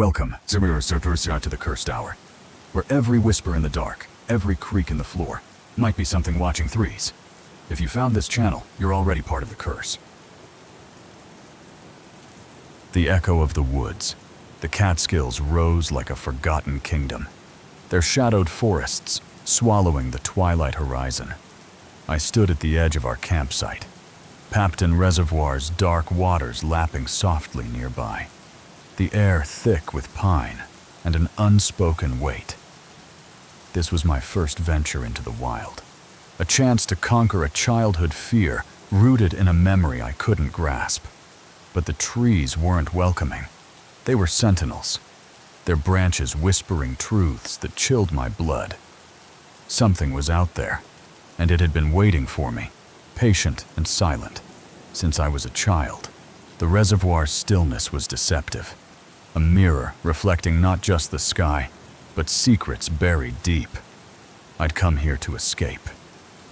Welcome, scariest to the cursed hour, where every whisper in the dark, every creak in the floor, might be something watching threes. If you found this channel, you're already part of the curse. The echo of the woods. The Catskills rose like a forgotten kingdom, their shadowed forests swallowing the twilight horizon. I stood at the edge of our campsite, Papton Reservoir's dark waters lapping softly nearby, the air thick with pine and an unspoken weight. This was my first venture into the wild, a chance to conquer a childhood fear rooted in a memory I couldn't grasp. But the trees weren't welcoming. They were sentinels, their branches whispering truths that chilled my blood. Something was out there, and it had been waiting for me, patient and silent, since I was a child. The reservoir's stillness was deceptive, a mirror reflecting not just the sky, but secrets buried deep. I'd come here to escape,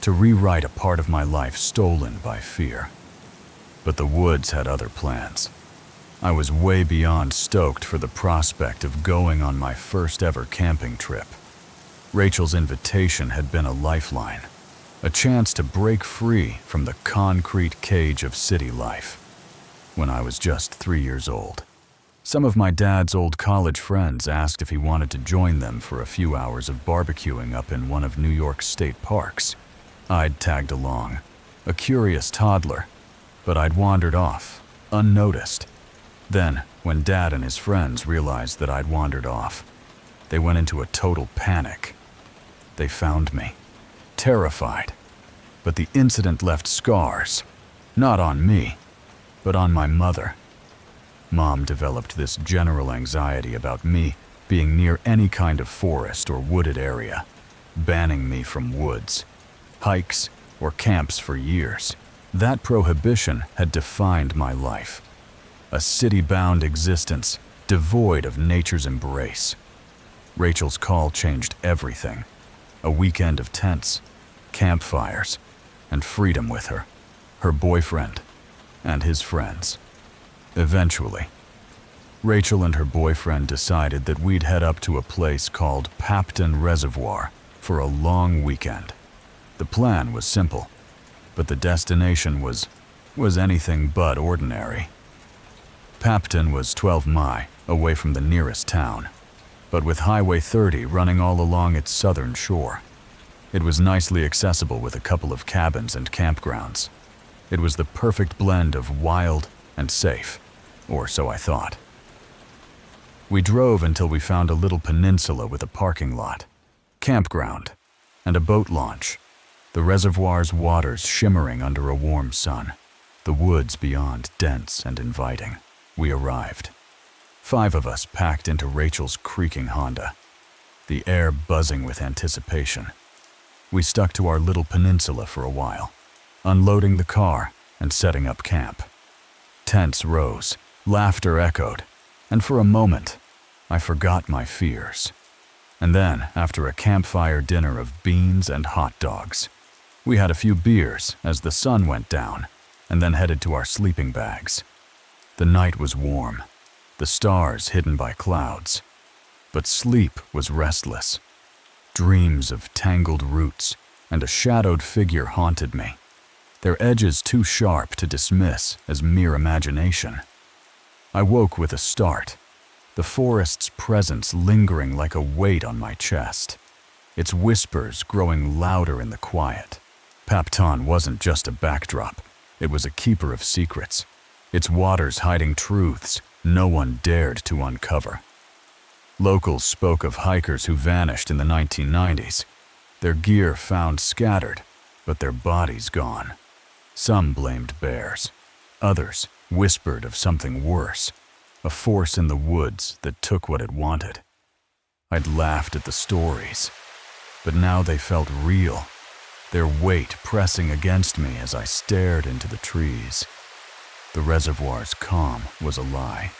to rewrite a part of my life stolen by fear. But the woods had other plans. I was way beyond stoked for the prospect of going on my first ever camping trip. Rachel's invitation had been a lifeline, a chance to break free from the concrete cage of city life. When I was just 3 years old, some of my dad's old college friends asked if he wanted to join them for a few hours of barbecuing up in one of New York's state parks. I'd tagged along, a curious toddler, but I'd wandered off, unnoticed. Then, when Dad and his friends realized that I'd wandered off, they went into a total panic. They found me, terrified. But the incident left scars, not on me, but on my mother. Mom developed this general anxiety about me being near any kind of forest or wooded area, banning me from woods, hikes, or camps for years. That prohibition had defined my life, a city-bound existence devoid of nature's embrace. Rachel's call changed everything. A weekend of tents, campfires, and freedom with her boyfriend, and his friends. Eventually, Rachel and her boyfriend decided that we'd head up to a place called Papton Reservoir for a long weekend. The plan was simple, but the destination was anything but ordinary. Papton was 12 mi away from the nearest town, but with Highway 30 running all along its southern shore. It was nicely accessible with a couple of cabins and campgrounds. It was the perfect blend of wild and safe, or so I thought. We drove until we found a little peninsula with a parking lot, campground, and a boat launch. The reservoir's waters shimmering under a warm sun, the woods beyond dense and inviting. We arrived. 5 of us packed into Rachel's creaking Honda, the air buzzing with anticipation. We stuck to our little peninsula for a while, unloading the car and setting up camp. Tents rose, laughter echoed, and for a moment, I forgot my fears. And then, after a campfire dinner of beans and hot dogs, we had a few beers as the sun went down, and then headed to our sleeping bags. The night was warm, the stars hidden by clouds, but sleep was restless. Dreams of tangled roots and a shadowed figure haunted me, their edges too sharp to dismiss as mere imagination. I woke with a start, the forest's presence lingering like a weight on my chest, its whispers growing louder in the quiet. Papton wasn't just a backdrop, it was a keeper of secrets, its waters hiding truths no one dared to uncover. Locals spoke of hikers who vanished in the 1990s, their gear found scattered, but their bodies gone. Some blamed bears, others whispered of something worse, a force in the woods that took what it wanted. I'd laughed at the stories, but now they felt real, their weight pressing against me as I stared into the trees. The reservoir's calm was a lie,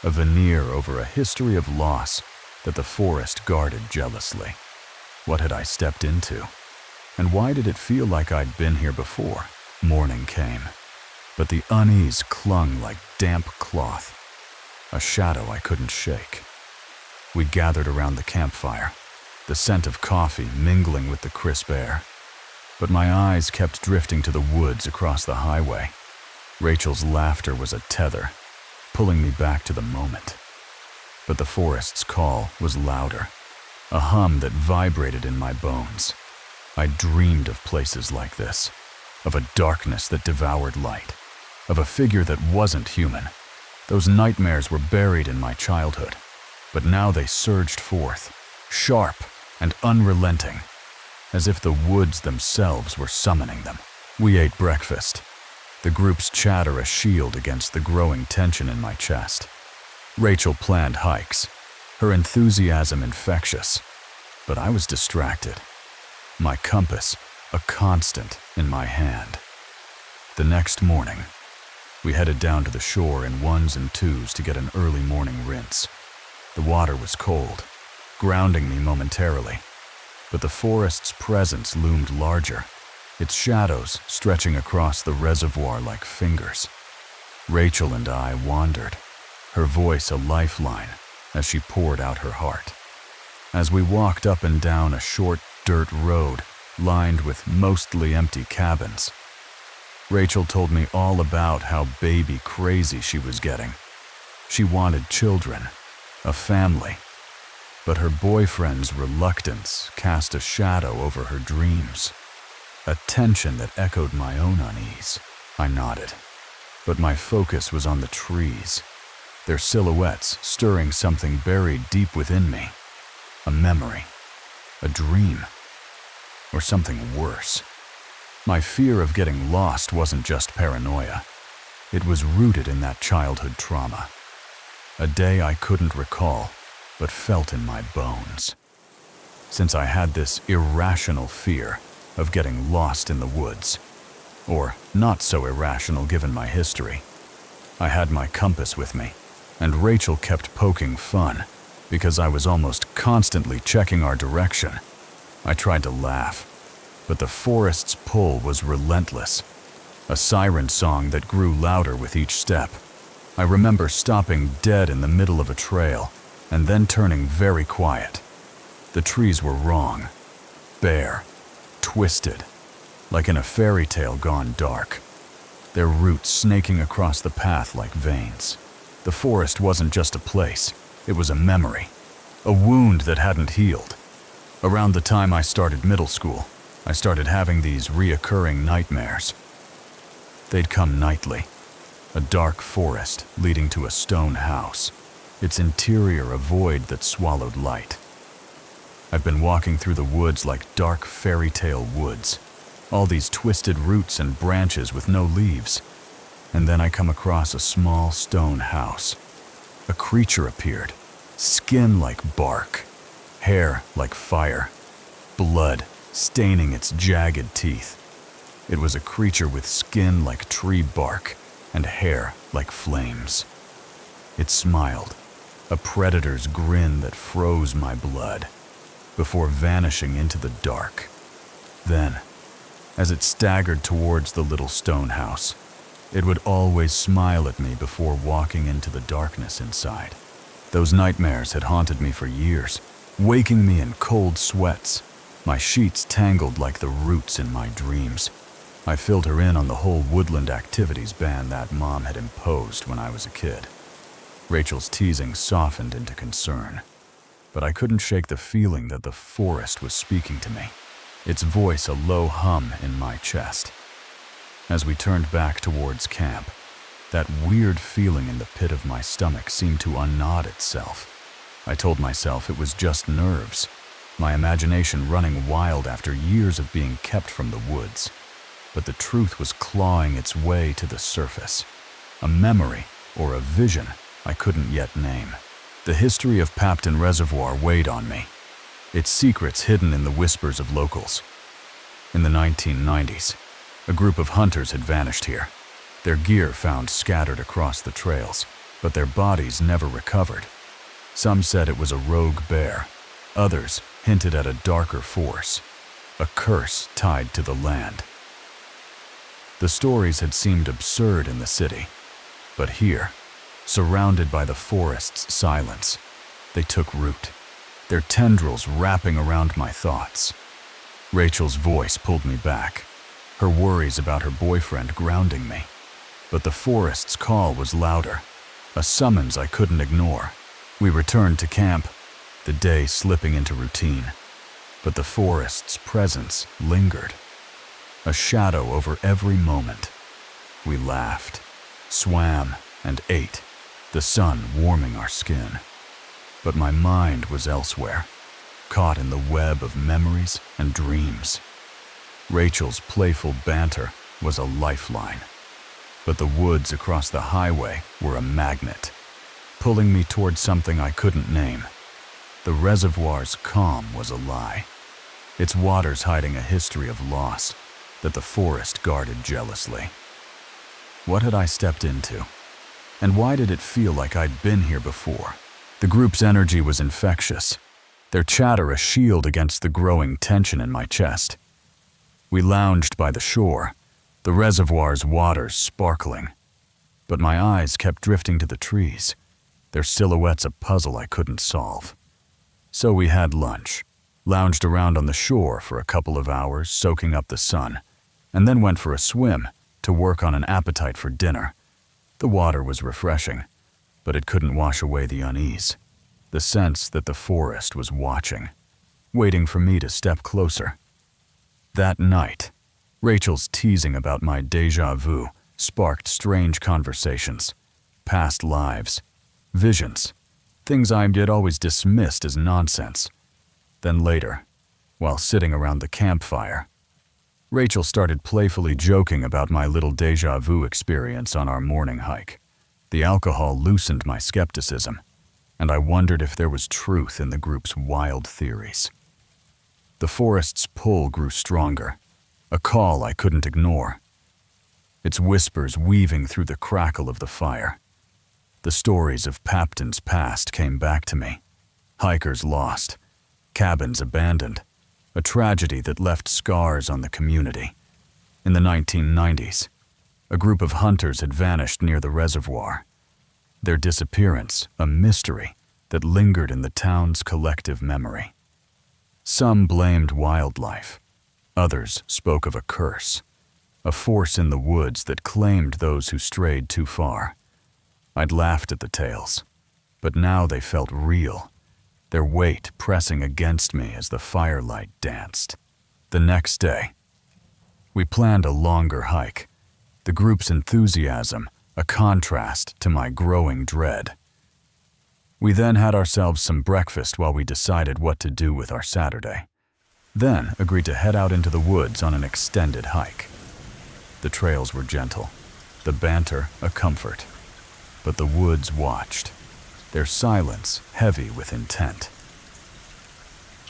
a veneer over a history of loss that the forest guarded jealously. What had I stepped into? And why did it feel like I'd been here before? Morning came, but the unease clung like damp cloth. a shadow I couldn't shake. We gathered around the campfire, the scent of coffee mingling with the crisp air. But my eyes kept drifting to the woods across the highway. Rachel's laughter was a tether, pulling me back to the moment. But the forest's call was louder, a hum that vibrated in my bones. I dreamed of places like this, of a darkness that devoured light, of a figure that wasn't human. Those nightmares were buried in my childhood, but now they surged forth, sharp and unrelenting, as if the woods themselves were summoning them. We ate breakfast, the group's chatter a shield against the growing tension in my chest. Rachel planned hikes, her enthusiasm infectious, but I was distracted, my compass a constant in my hand. The next morning, we headed down to the shore in ones and twos to get an early morning rinse. The water was cold, grounding me momentarily, but the forest's presence loomed larger, its shadows stretching across the reservoir like fingers. Rachel and I wandered, her voice a lifeline as she poured out her heart. As we walked up and down a short dirt road lined with mostly empty cabins, Rachel told me all about how baby crazy she was getting. She wanted children, a family, but her boyfriend's reluctance cast a shadow over her dreams, a tension that echoed my own unease. I nodded, but my focus was on the trees, their silhouettes stirring something buried deep within me, a memory, a dream, or something worse. My fear of getting lost wasn't just paranoia. It was rooted in that childhood trauma, a day I couldn't recall, but felt in my bones. Since I had this irrational fear of getting lost in the woods, or not so irrational given my history, I had my compass with me, and Rachel kept poking fun because I was almost constantly checking our direction. I tried to laugh, but the forest's pull was relentless, a siren song that grew louder with each step. I remember stopping dead in the middle of a trail and then turning very quiet. The trees were wrong, bare, twisted, like in a fairy tale gone dark, their roots snaking across the path like veins. The forest wasn't just a place, it was a memory, a wound that hadn't healed. Around the time I started middle school, I started having these reoccurring nightmares. They'd come nightly, a dark forest leading to a stone house, its interior a void that swallowed light. I've been walking through the woods like dark fairy tale woods, all these twisted roots and branches with no leaves, and then I come across a small stone house. A creature appeared, skin like bark, hair like fire, blood staining its jagged teeth. It was a creature with skin like tree bark and hair like flames. It smiled, a predator's grin that froze my blood, before vanishing into the dark. Then, as it staggered towards the little stone house, it would always smile at me before walking into the darkness inside. Those nightmares had haunted me for years, waking me in cold sweats, my sheets tangled like the roots in my dreams. I filled her in on the whole woodland activities ban that Mom had imposed when I was a kid. Rachel's teasing softened into concern, but I couldn't shake the feeling that the forest was speaking to me, its voice a low hum in my chest. As we turned back towards camp, that weird feeling in the pit of my stomach seemed to unknot itself. I told myself it was just nerves, my imagination running wild after years of being kept from the woods. But the truth was clawing its way to the surface, a memory or a vision I couldn't yet name. The history of Papton Reservoir weighed on me, its secrets hidden in the whispers of locals. In the 1990s, a group of hunters had vanished here, their gear found scattered across the trails, but their bodies never recovered. Some said it was a rogue bear, others hinted at a darker force, a curse tied to the land. The stories had seemed absurd in the city, but here, surrounded by the forest's silence. They took root, their tendrils wrapping around my thoughts. Rachel's voice pulled me back, her worries about her boyfriend grounding me. But the forest's call was louder, a summons I couldn't ignore. We returned to camp, the day slipping into routine. But the forest's presence lingered, a shadow over every moment. We laughed, swam, and ate, the sun warming our skin. But my mind was elsewhere, caught in the web of memories and dreams. Rachel's playful banter was a lifeline, but the woods across the highway were a magnet, pulling me toward something I couldn't name. The reservoir's calm was a lie, its waters hiding a history of loss that the forest guarded jealously. What had I stepped into? And why did it feel like I'd been here before? The group's energy was infectious, their chatter a shield against the growing tension in my chest. We lounged by the shore, the reservoir's waters sparkling. But my eyes kept drifting to the trees, their silhouettes a puzzle I couldn't solve. So we had lunch, lounged around on the shore for a couple of hours soaking up the sun, and then went for a swim to work on an appetite for dinner. The water was refreshing, but it couldn't wash away the unease, the sense that the forest was watching, waiting for me to step closer. That night, Rachel's teasing about my déjà vu sparked strange conversations, past lives, visions, things I had always dismissed as nonsense. Then later, while sitting around the campfire, Rachel started playfully joking about my little déjà vu experience on our morning hike. The alcohol loosened my skepticism, and I wondered if there was truth in the group's wild theories. The forest's pull grew stronger, a call I couldn't ignore, its whispers weaving through the crackle of the fire. The stories of Papton's past came back to me. Hikers lost, cabins abandoned, a tragedy that left scars on the community. In the 1990s, a group of hunters had vanished near the reservoir, their disappearance a mystery that lingered in the town's collective memory. Some blamed wildlife, others spoke of a curse, a force in the woods that claimed those who strayed too far. I'd laughed at the tales, but now they felt real, their weight pressing against me as the firelight danced. The next day, we planned a longer hike, the group's enthusiasm a contrast to my growing dread. We then had ourselves some breakfast while we decided what to do with our Saturday, then agreed to head out into the woods on an extended hike. The trails were gentle, the banter a comfort, but the woods watched, their silence heavy with intent.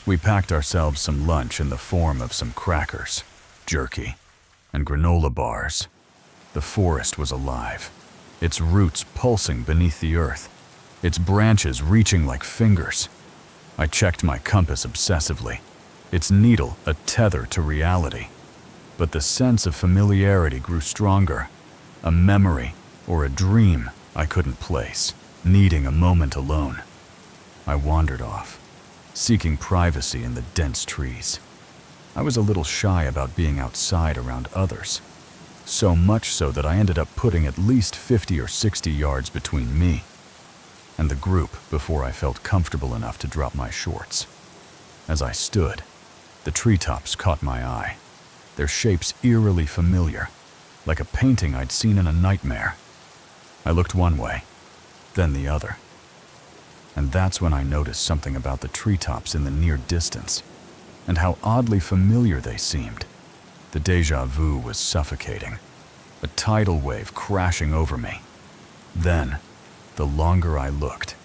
We packed ourselves some lunch in the form of some crackers, jerky, and granola bars. The forest was alive, its roots pulsing beneath the earth, its branches reaching like fingers. I checked my compass obsessively, its needle a tether to reality. But the sense of familiarity grew stronger, a memory or a dream I couldn't place, needing a moment alone. I wandered off, seeking privacy in the dense trees. I was a little shy about being outside around others, so much so that I ended up putting at least 50 or 60 yards between me and the group before I felt comfortable enough to drop my shorts. As I stood, the treetops caught my eye, their shapes eerily familiar, like a painting I'd seen in a nightmare. I looked one way, then the other, and that's when I noticed something about the treetops in the near distance, and how oddly familiar they seemed. The déjà vu was suffocating, a tidal wave crashing over me. Then, the longer I looked,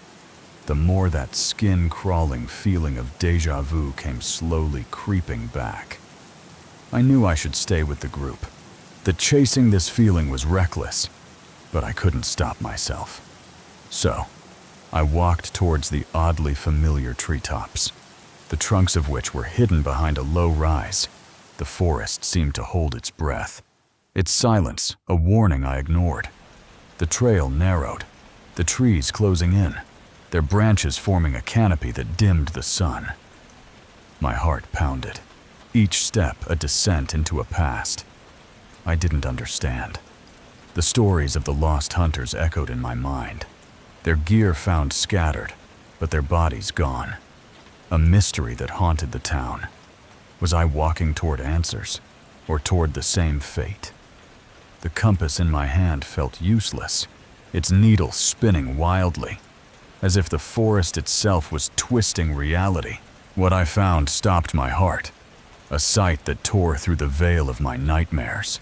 the more that skin-crawling feeling of déjà vu came slowly creeping back. I knew I should stay with the group, that chasing this feeling was reckless, but I couldn't stop myself. So, I walked towards the oddly familiar treetops, the trunks of which were hidden behind a low rise. The forest seemed to hold its breath, its silence a warning I ignored. The trail narrowed, the trees closing in, their branches forming a canopy that dimmed the sun. My heart pounded, each step a descent into a past I didn't understand. The stories of the lost hunters echoed in my mind, their gear found scattered, but their bodies gone. A mystery that haunted the town. Was I walking toward answers, or toward the same fate? The compass in my hand felt useless, its needle spinning wildly, as if the forest itself was twisting reality. What I found stopped my heart, a sight that tore through the veil of my nightmares.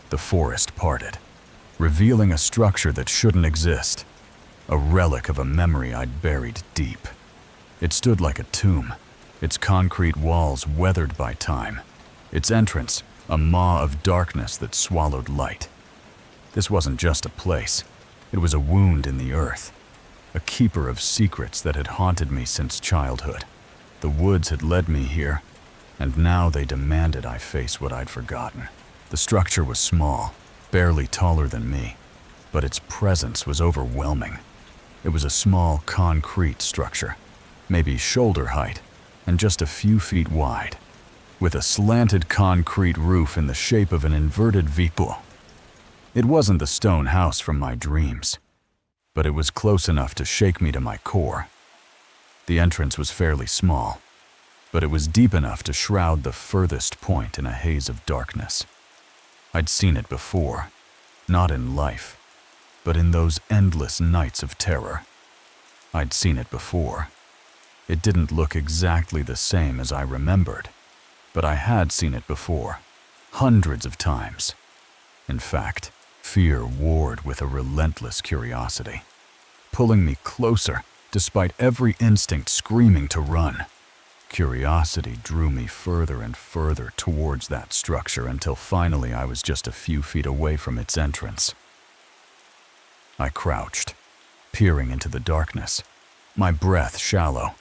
The forest parted, revealing a structure that shouldn't exist, a relic of a memory I'd buried deep. It stood like a tomb, its concrete walls weathered by time, its entrance a maw of darkness that swallowed light. This wasn't just a place, it was a wound in the earth, a keeper of secrets that had haunted me since childhood. The woods had led me here, and now they demanded I face what I'd forgotten. The structure was small, barely taller than me, but its presence was overwhelming. It was a small concrete structure, maybe shoulder height, and just a few feet wide, with a slanted concrete roof in the shape of an inverted V. It wasn't the stone house from my dreams, but it was close enough to shake me to my core. The entrance was fairly small, but it was deep enough to shroud the furthest point in a haze of darkness. I'd seen it before, not in life, but in those endless nights of terror. I'd seen it before. It didn't look exactly the same as I remembered, but I had seen it before, hundreds of times. In fact, fear warred with a relentless curiosity, pulling me closer despite every instinct screaming to run. Curiosity drew me further and further towards that structure until finally I was just a few feet away from its entrance. I crouched, peering into the darkness, my breath shallow,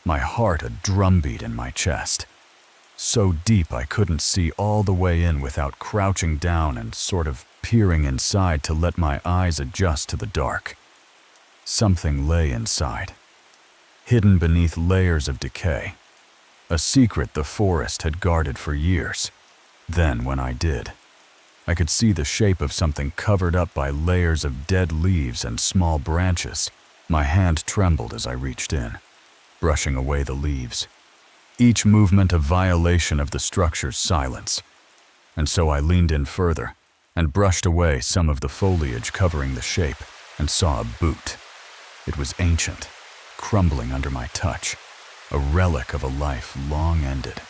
my heart a drumbeat in my chest. So deep I couldn't see all the way in without crouching down and sort of peering inside to let my eyes adjust to the dark. Something lay inside, hidden beneath layers of decay. A secret the forest had guarded for years. Then, when I did, I could see the shape of something covered up by layers of dead leaves and small branches. My hand trembled as I reached in, brushing away the leaves, each movement a violation of the structure's silence. And so I leaned in further and brushed away some of the foliage covering the shape and saw a boot. It was ancient, crumbling under my touch, a relic of a life long ended.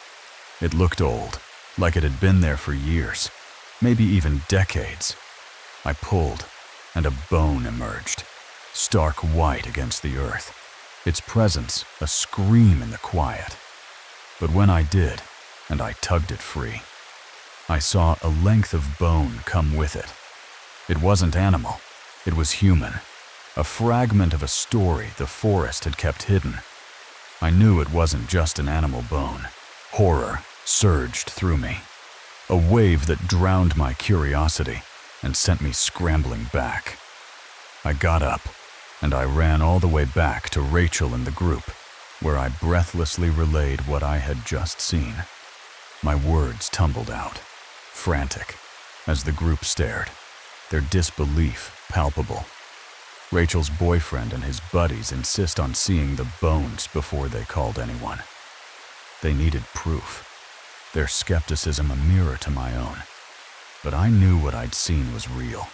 It looked old, like it had been there for years, maybe even decades. I pulled, and a bone emerged, stark white against the earth, its presence a scream in the quiet. But when I did, and I tugged it free, I saw a length of bone come with it. It wasn't animal, it was human, a fragment of a story the forest had kept hidden. I knew it wasn't just an animal bone. Horror surged through me, a wave that drowned my curiosity and sent me scrambling back. I got up, and I ran all the way back to Rachel and the group, where I breathlessly relayed what I had just seen. My words tumbled out, frantic, as the group stared, their disbelief palpable. Rachel's boyfriend and his buddies insist on seeing the bones before they called anyone. They needed proof, their skepticism a mirror to my own. But I knew what I'd seen was real,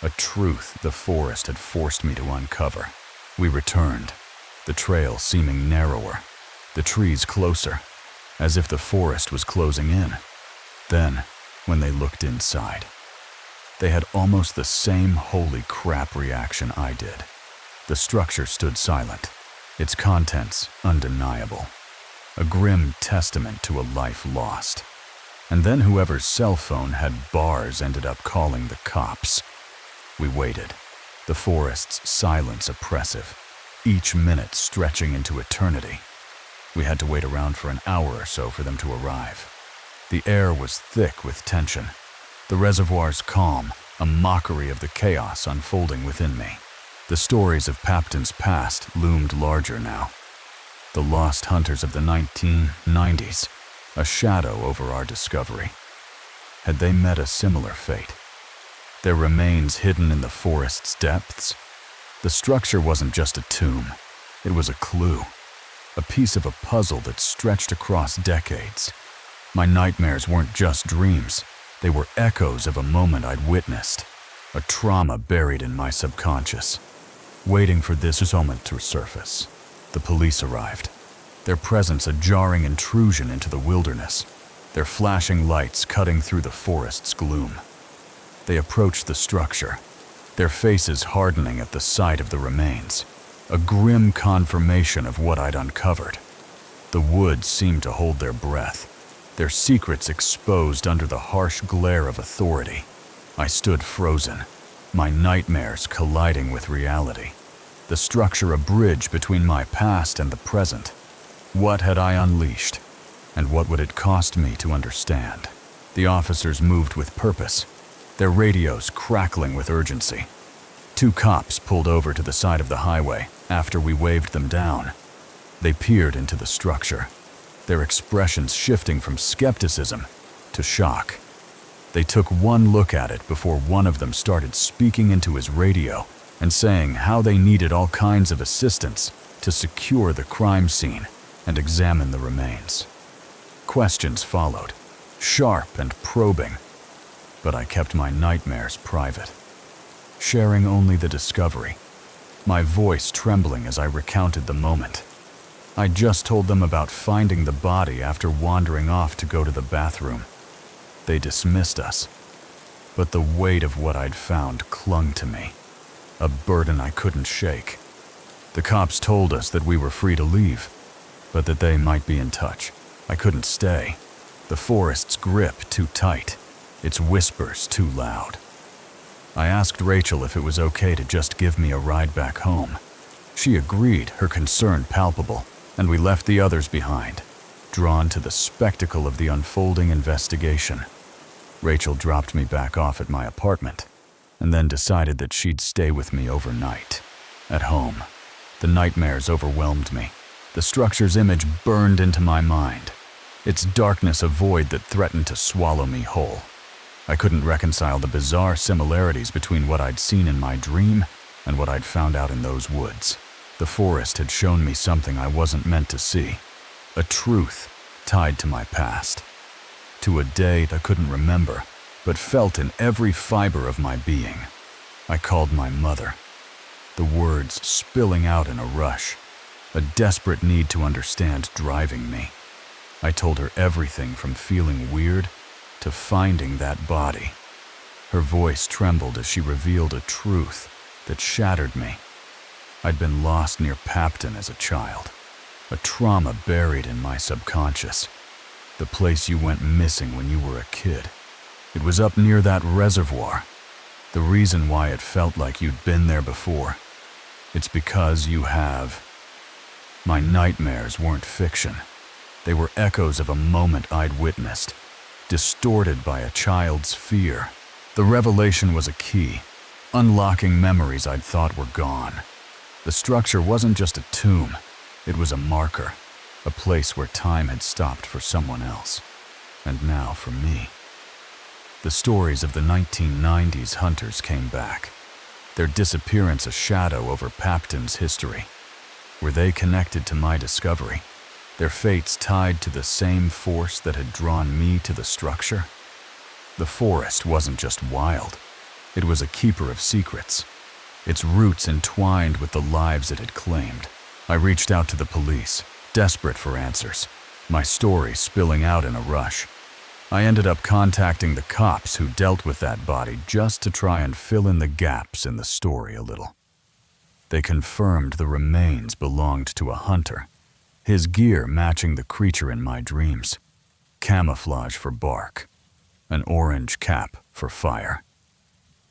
a truth the forest had forced me to uncover. We returned, the trail seeming narrower, the trees closer, as if the forest was closing in. Then, when they looked inside, they had almost the same holy crap reaction I did. The structure stood silent, its contents undeniable, a grim testament to a life lost. And then whoever's cell phone had bars ended up calling the cops. We waited, the forest's silence oppressive, each minute stretching into eternity. We had to wait around for an hour or so for them to arrive. The air was thick with tension, the reservoirs calm, a mockery of the chaos unfolding within me. The stories of Papton's past loomed larger now. The lost hunters of the 1990s, a shadow over our discovery. Had they met a similar fate? Their remains hidden in the forest's depths? The structure wasn't just a tomb, it was a clue, a piece of a puzzle that stretched across decades. My nightmares weren't just dreams, they were echoes of a moment I'd witnessed, a trauma buried in my subconscious, waiting for this moment to surface. The police arrived, their presence a jarring intrusion into the wilderness, their flashing lights cutting through the forest's gloom. They approached the structure, their faces hardening at the sight of the remains, a grim confirmation of what I'd uncovered. The woods seemed to hold their breath, their secrets exposed under the harsh glare of authority. I stood frozen, my nightmares colliding with reality. The structure a bridge between my past and the present. What had I unleashed? And what would it cost me to understand? The officers moved with purpose, their radios crackling with urgency. 2 cops pulled over to the side of the highway after we waved them down. They peered into the structure, their expressions shifting from skepticism to shock. They took one look at it before one of them started speaking into his radio and saying how they needed all kinds of assistance to secure the crime scene and examine the remains. Questions followed, sharp and probing, but I kept my nightmares private, sharing only the discovery, my voice trembling as I recounted the moment. I just told them about finding the body after wandering off to go to the bathroom. They dismissed us, but the weight of what I'd found clung to me, a burden I couldn't shake. The cops told us that we were free to leave, but that they might be in touch. I couldn't stay. The forest's grip too tight, its whispers too loud. I asked Rachel if it was okay to just give me a ride back home. She agreed, her concern palpable, and we left the others behind, drawn to the spectacle of the unfolding investigation. Rachel dropped me back off at my apartment, and then decided that she'd stay with me overnight. At home, the nightmares overwhelmed me. The structure's image burned into my mind, its darkness a void that threatened to swallow me whole. I couldn't reconcile the bizarre similarities between what I'd seen in my dream and what I'd found out in those woods. The forest had shown me something I wasn't meant to see, a truth tied to my past, to a date I couldn't remember, but felt in every fiber of my being. I called my mother, the words spilling out in a rush, a desperate need to understand driving me. I told her everything from feeling weird to finding that body. Her voice trembled as she revealed a truth that shattered me. I'd been lost near Papton as a child, a trauma buried in my subconscious. The place you went missing when you were a kid. It was up near that reservoir. The reason why it felt like you'd been there before. It's because you have. My nightmares weren't fiction. They were echoes of a moment I'd witnessed, distorted by a child's fear. The revelation was a key, unlocking memories I'd thought were gone. The structure wasn't just a tomb, it was a marker, a place where time had stopped for someone else, and now for me. The stories of the 1990s hunters came back, their disappearance a shadow over Papton's history. Were they connected to my discovery? Their fates tied to the same force that had drawn me to the structure? The forest wasn't just wild. It was a keeper of secrets, its roots entwined with the lives it had claimed. I reached out to the police, desperate for answers, my story spilling out in a rush. I ended up contacting the cops who dealt with that body just to try and fill in the gaps in the story a little. They confirmed the remains belonged to a hunter, his gear matching the creature in my dreams. Camouflage for bark, an orange cap for fire.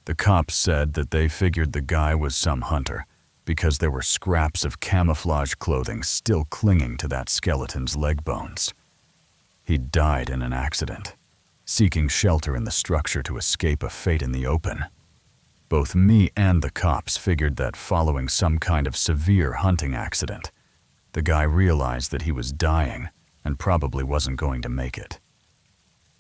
The cops said that they figured the guy was some hunter because there were scraps of camouflage clothing still clinging to that skeleton's leg bones. He'd died in an accident, seeking shelter in the structure to escape a fate in the open. Both me and the cops figured that following some kind of severe hunting accident, the guy realized that he was dying and probably wasn't going to make it.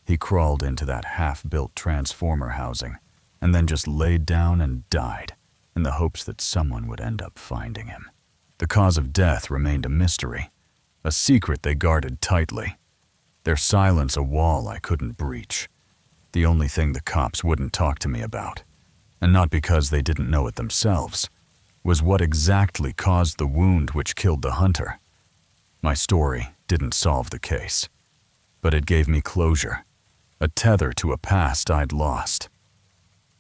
He crawled into that half-built transformer housing and then just laid down and died in the hopes that someone would end up finding him. The cause of death remained a mystery, a secret they guarded tightly, their silence a wall I couldn't breach, the only thing the cops wouldn't talk to me about, and not because they didn't know it themselves, was what exactly caused the wound which killed the hunter. My story didn't solve the case, but it gave me closure, a tether to a past I'd lost.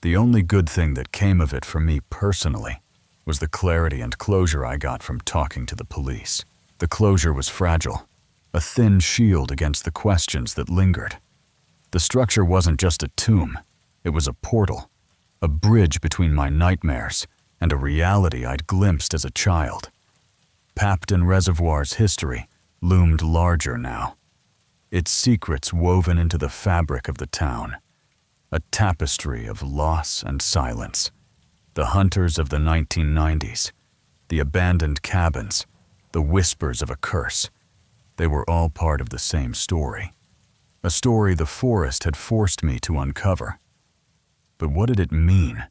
The only good thing that came of it for me personally was the clarity and closure I got from talking to the police. The closure was fragile, a thin shield against the questions that lingered. The structure wasn't just a tomb, it was a portal, a bridge between my nightmares and a reality I'd glimpsed as a child. Papton Reservoir's history loomed larger now, its secrets woven into the fabric of the town, a tapestry of loss and silence. The hunters of the 1990s, the abandoned cabins, the whispers of a curse, they were all part of the same story. A story the forest had forced me to uncover. But what did it mean?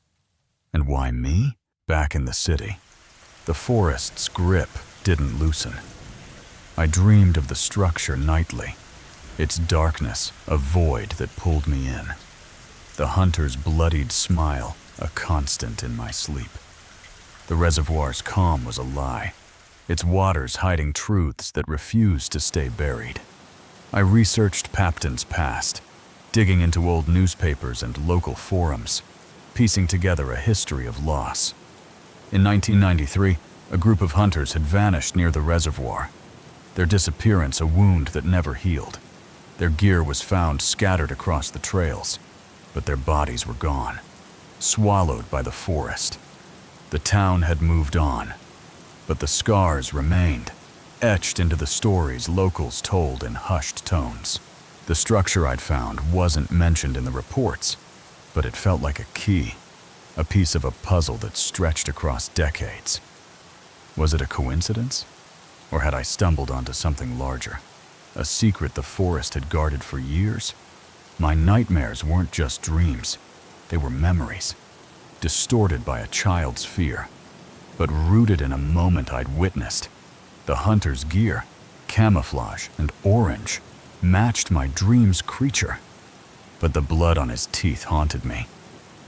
And why me? Back in the city, the forest's grip didn't loosen. I dreamed of the structure nightly, its darkness a void that pulled me in. The hunter's bloodied smile a constant in my sleep. The reservoir's calm was a lie, its waters hiding truths that refused to stay buried. I researched Papton's past, digging into old newspapers and local forums, piecing together a history of loss. In 1993, a group of hunters had vanished near the reservoir, their disappearance a wound that never healed. Their gear was found scattered across the trails, but their bodies were gone, swallowed by the forest. The town had moved on, but the scars remained, etched into the stories locals told in hushed tones. The structure I'd found wasn't mentioned in the reports, but it felt like a key, a piece of a puzzle that stretched across decades. Was it a coincidence? Or had I stumbled onto something larger? A secret the forest had guarded for years? My nightmares weren't just dreams, they were memories, distorted by a child's fear, but rooted in a moment I'd witnessed. The hunter's gear, camouflage and orange, matched my dream's creature. But the blood on his teeth haunted me.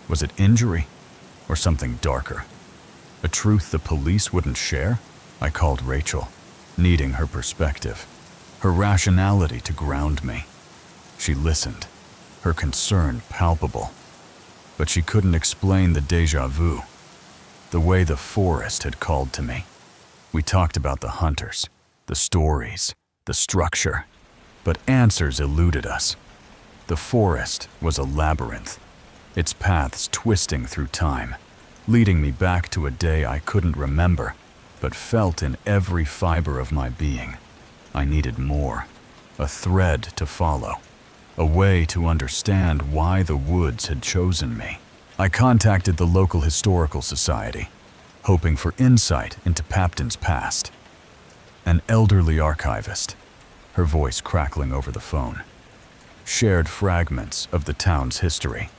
Was it injury or something darker? A truth the police wouldn't share? I called Rachel, needing her perspective, her rationality to ground me. She listened, her concern palpable, but she couldn't explain the déjà vu, the way the forest had called to me. We talked about the hunters, the stories, the structure, but answers eluded us. The forest was a labyrinth, its paths twisting through time, leading me back to a day I couldn't remember, but felt in every fiber of my being. I needed more, a thread to follow, a way to understand why the woods had chosen me. I contacted the local historical society, hoping for insight into Papton's past. An elderly archivist, her voice crackling over the phone, shared fragments of the town's history.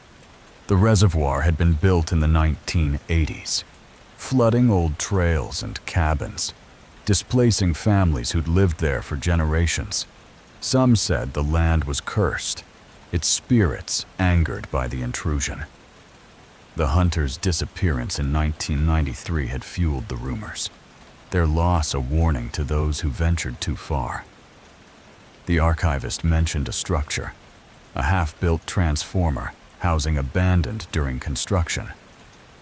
The reservoir had been built in the 1980s, flooding old trails and cabins, displacing families who'd lived there for generations. Some said the land was cursed, its spirits angered by the intrusion. The hunters' disappearance in 1993 had fueled the rumors, their loss a warning to those who ventured too far. The archivist mentioned a structure, a half-built transformer housing abandoned during construction,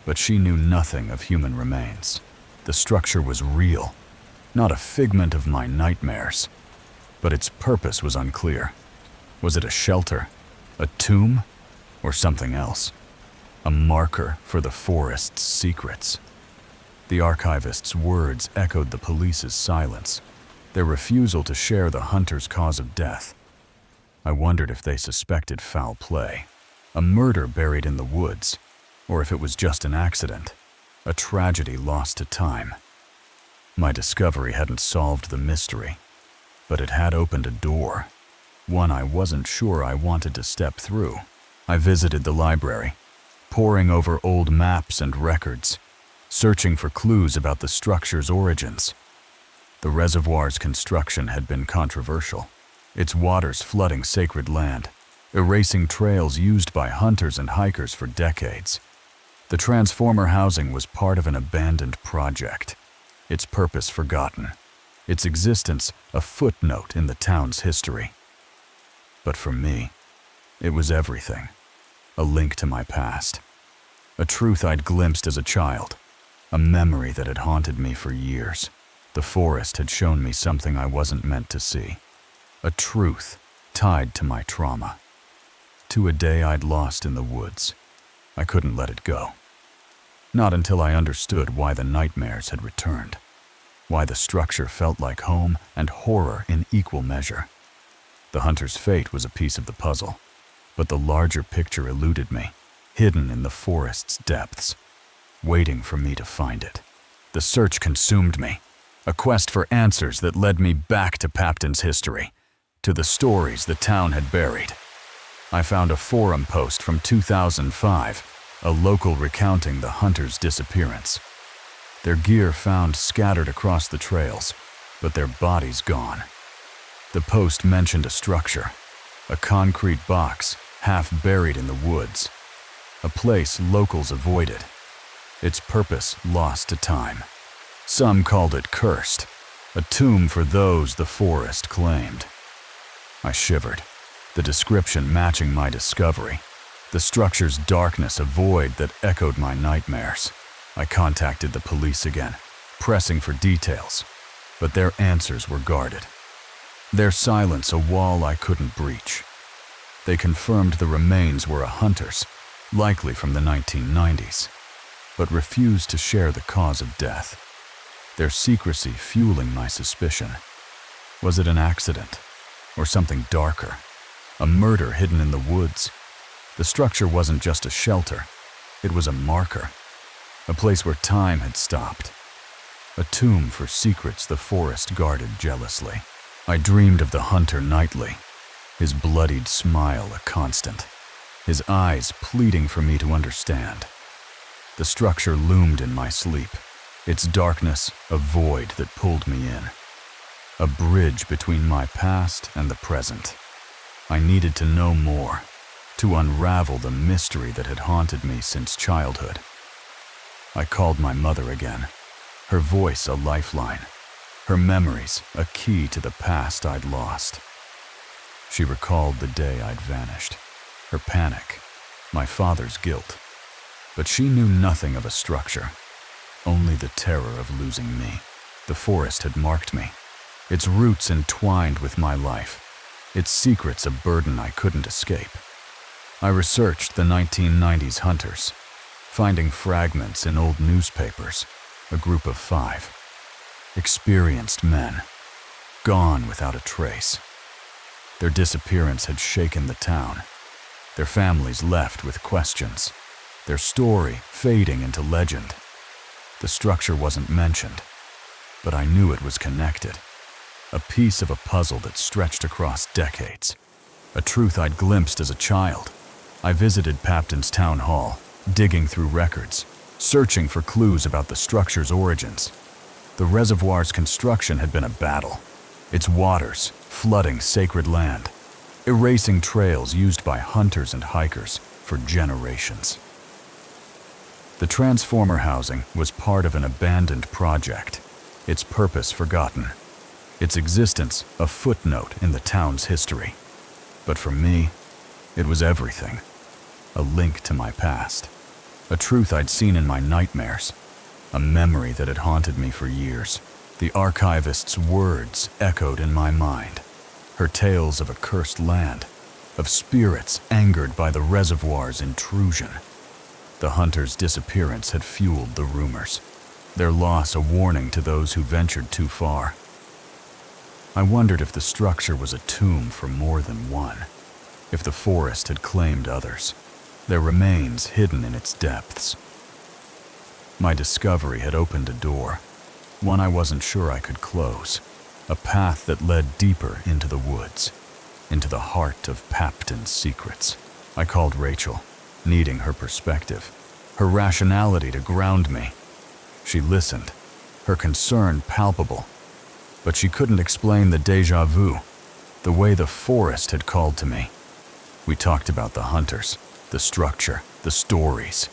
but she knew nothing of human remains. The structure was real, not a figment of my nightmares, but its purpose was unclear. Was it a shelter, a tomb, or something else? A marker for the forest's secrets. The archivist's words echoed the police's silence, their refusal to share the hunter's cause of death. I wondered if they suspected foul play, a murder buried in the woods, or if it was just an accident, a tragedy lost to time. My discovery hadn't solved the mystery, but it had opened a door, one I wasn't sure I wanted to step through. I visited the library, poring over old maps and records, searching for clues about the structure's origins. The reservoir's construction had been controversial, its waters flooding sacred land, erasing trails used by hunters and hikers for decades. The transformer housing was part of an abandoned project, its purpose forgotten, its existence a footnote in the town's history. But for me, it was everything, a link to my past, a truth I'd glimpsed as a child, a memory that had haunted me for years. The forest had shown me something I wasn't meant to see, a truth tied to my trauma, to a day I'd lost in the woods. I couldn't let it go. Not until I understood why the nightmares had returned, why the structure felt like home and horror in equal measure. The hunter's fate was a piece of the puzzle, but the larger picture eluded me, hidden in the forest's depths, waiting for me to find it. The search consumed me, a quest for answers that led me back to Papton's history, to the stories the town had buried. I found a forum post from 2005, a local recounting the hunter's disappearance. Their gear found scattered across the trails, but their bodies gone. The post mentioned a structure, a concrete box half buried in the woods, a place locals avoided, its purpose lost to time. Some called it cursed, a tomb for those the forest claimed. I shivered, the description matching my discovery, the structure's darkness a void that echoed my nightmares. I contacted the police again, pressing for details, but their answers were guarded. Their silence a wall I couldn't breach. They confirmed the remains were a hunter's, likely from the 1990s, but refused to share the cause of death, their secrecy fueling my suspicion. Was it an accident, or something darker? A murder hidden in the woods? The structure wasn't just a shelter, it was a marker, a place where time had stopped, a tomb for secrets the forest guarded jealously. I dreamed of the hunter nightly, his bloodied smile a constant, his eyes pleading for me to understand. The structure loomed in my sleep, its darkness a void that pulled me in, a bridge between my past and the present. I needed to know more, to unravel the mystery that had haunted me since childhood. I called my mother again, her voice a lifeline, her memories a key to the past I'd lost. She recalled the day I'd vanished, her panic, my father's guilt. But she knew nothing of a structure, only the terror of losing me. The forest had marked me, its roots entwined with my life, its secrets a burden I couldn't escape. I researched the 1990s hunters, finding fragments in old newspapers, a group of 5. Experienced men, gone without a trace. Their disappearance had shaken the town, their families left with questions, their story fading into legend. The structure wasn't mentioned, but I knew it was connected, a piece of a puzzle that stretched across decades, a truth I'd glimpsed as a child. I visited Papton's town hall, digging through records, searching for clues about the structure's origins. The reservoir's construction had been a battle, its waters flooding sacred land, erasing trails used by hunters and hikers for generations. The transformer housing was part of an abandoned project, its purpose forgotten, its existence a footnote in the town's history. But for me, it was everything, a link to my past, a truth I'd seen in my nightmares, a memory that had haunted me for years. The archivist's words echoed in my mind, her tales of a cursed land, of spirits angered by the reservoir's intrusion. The hunter's disappearance had fueled the rumors, their loss a warning to those who ventured too far. I wondered if the structure was a tomb for more than one, if the forest had claimed others. their remains hidden in its depths. My discovery had opened a door, one I wasn't sure I could close, a path that led deeper into the woods, into the heart of Papton's secrets. I called Rachel, needing her perspective, her rationality to ground me. She listened, her concern palpable, but she couldn't explain the déjà vu, the way the forest had called to me. We talked about the hunters, the structure, the stories,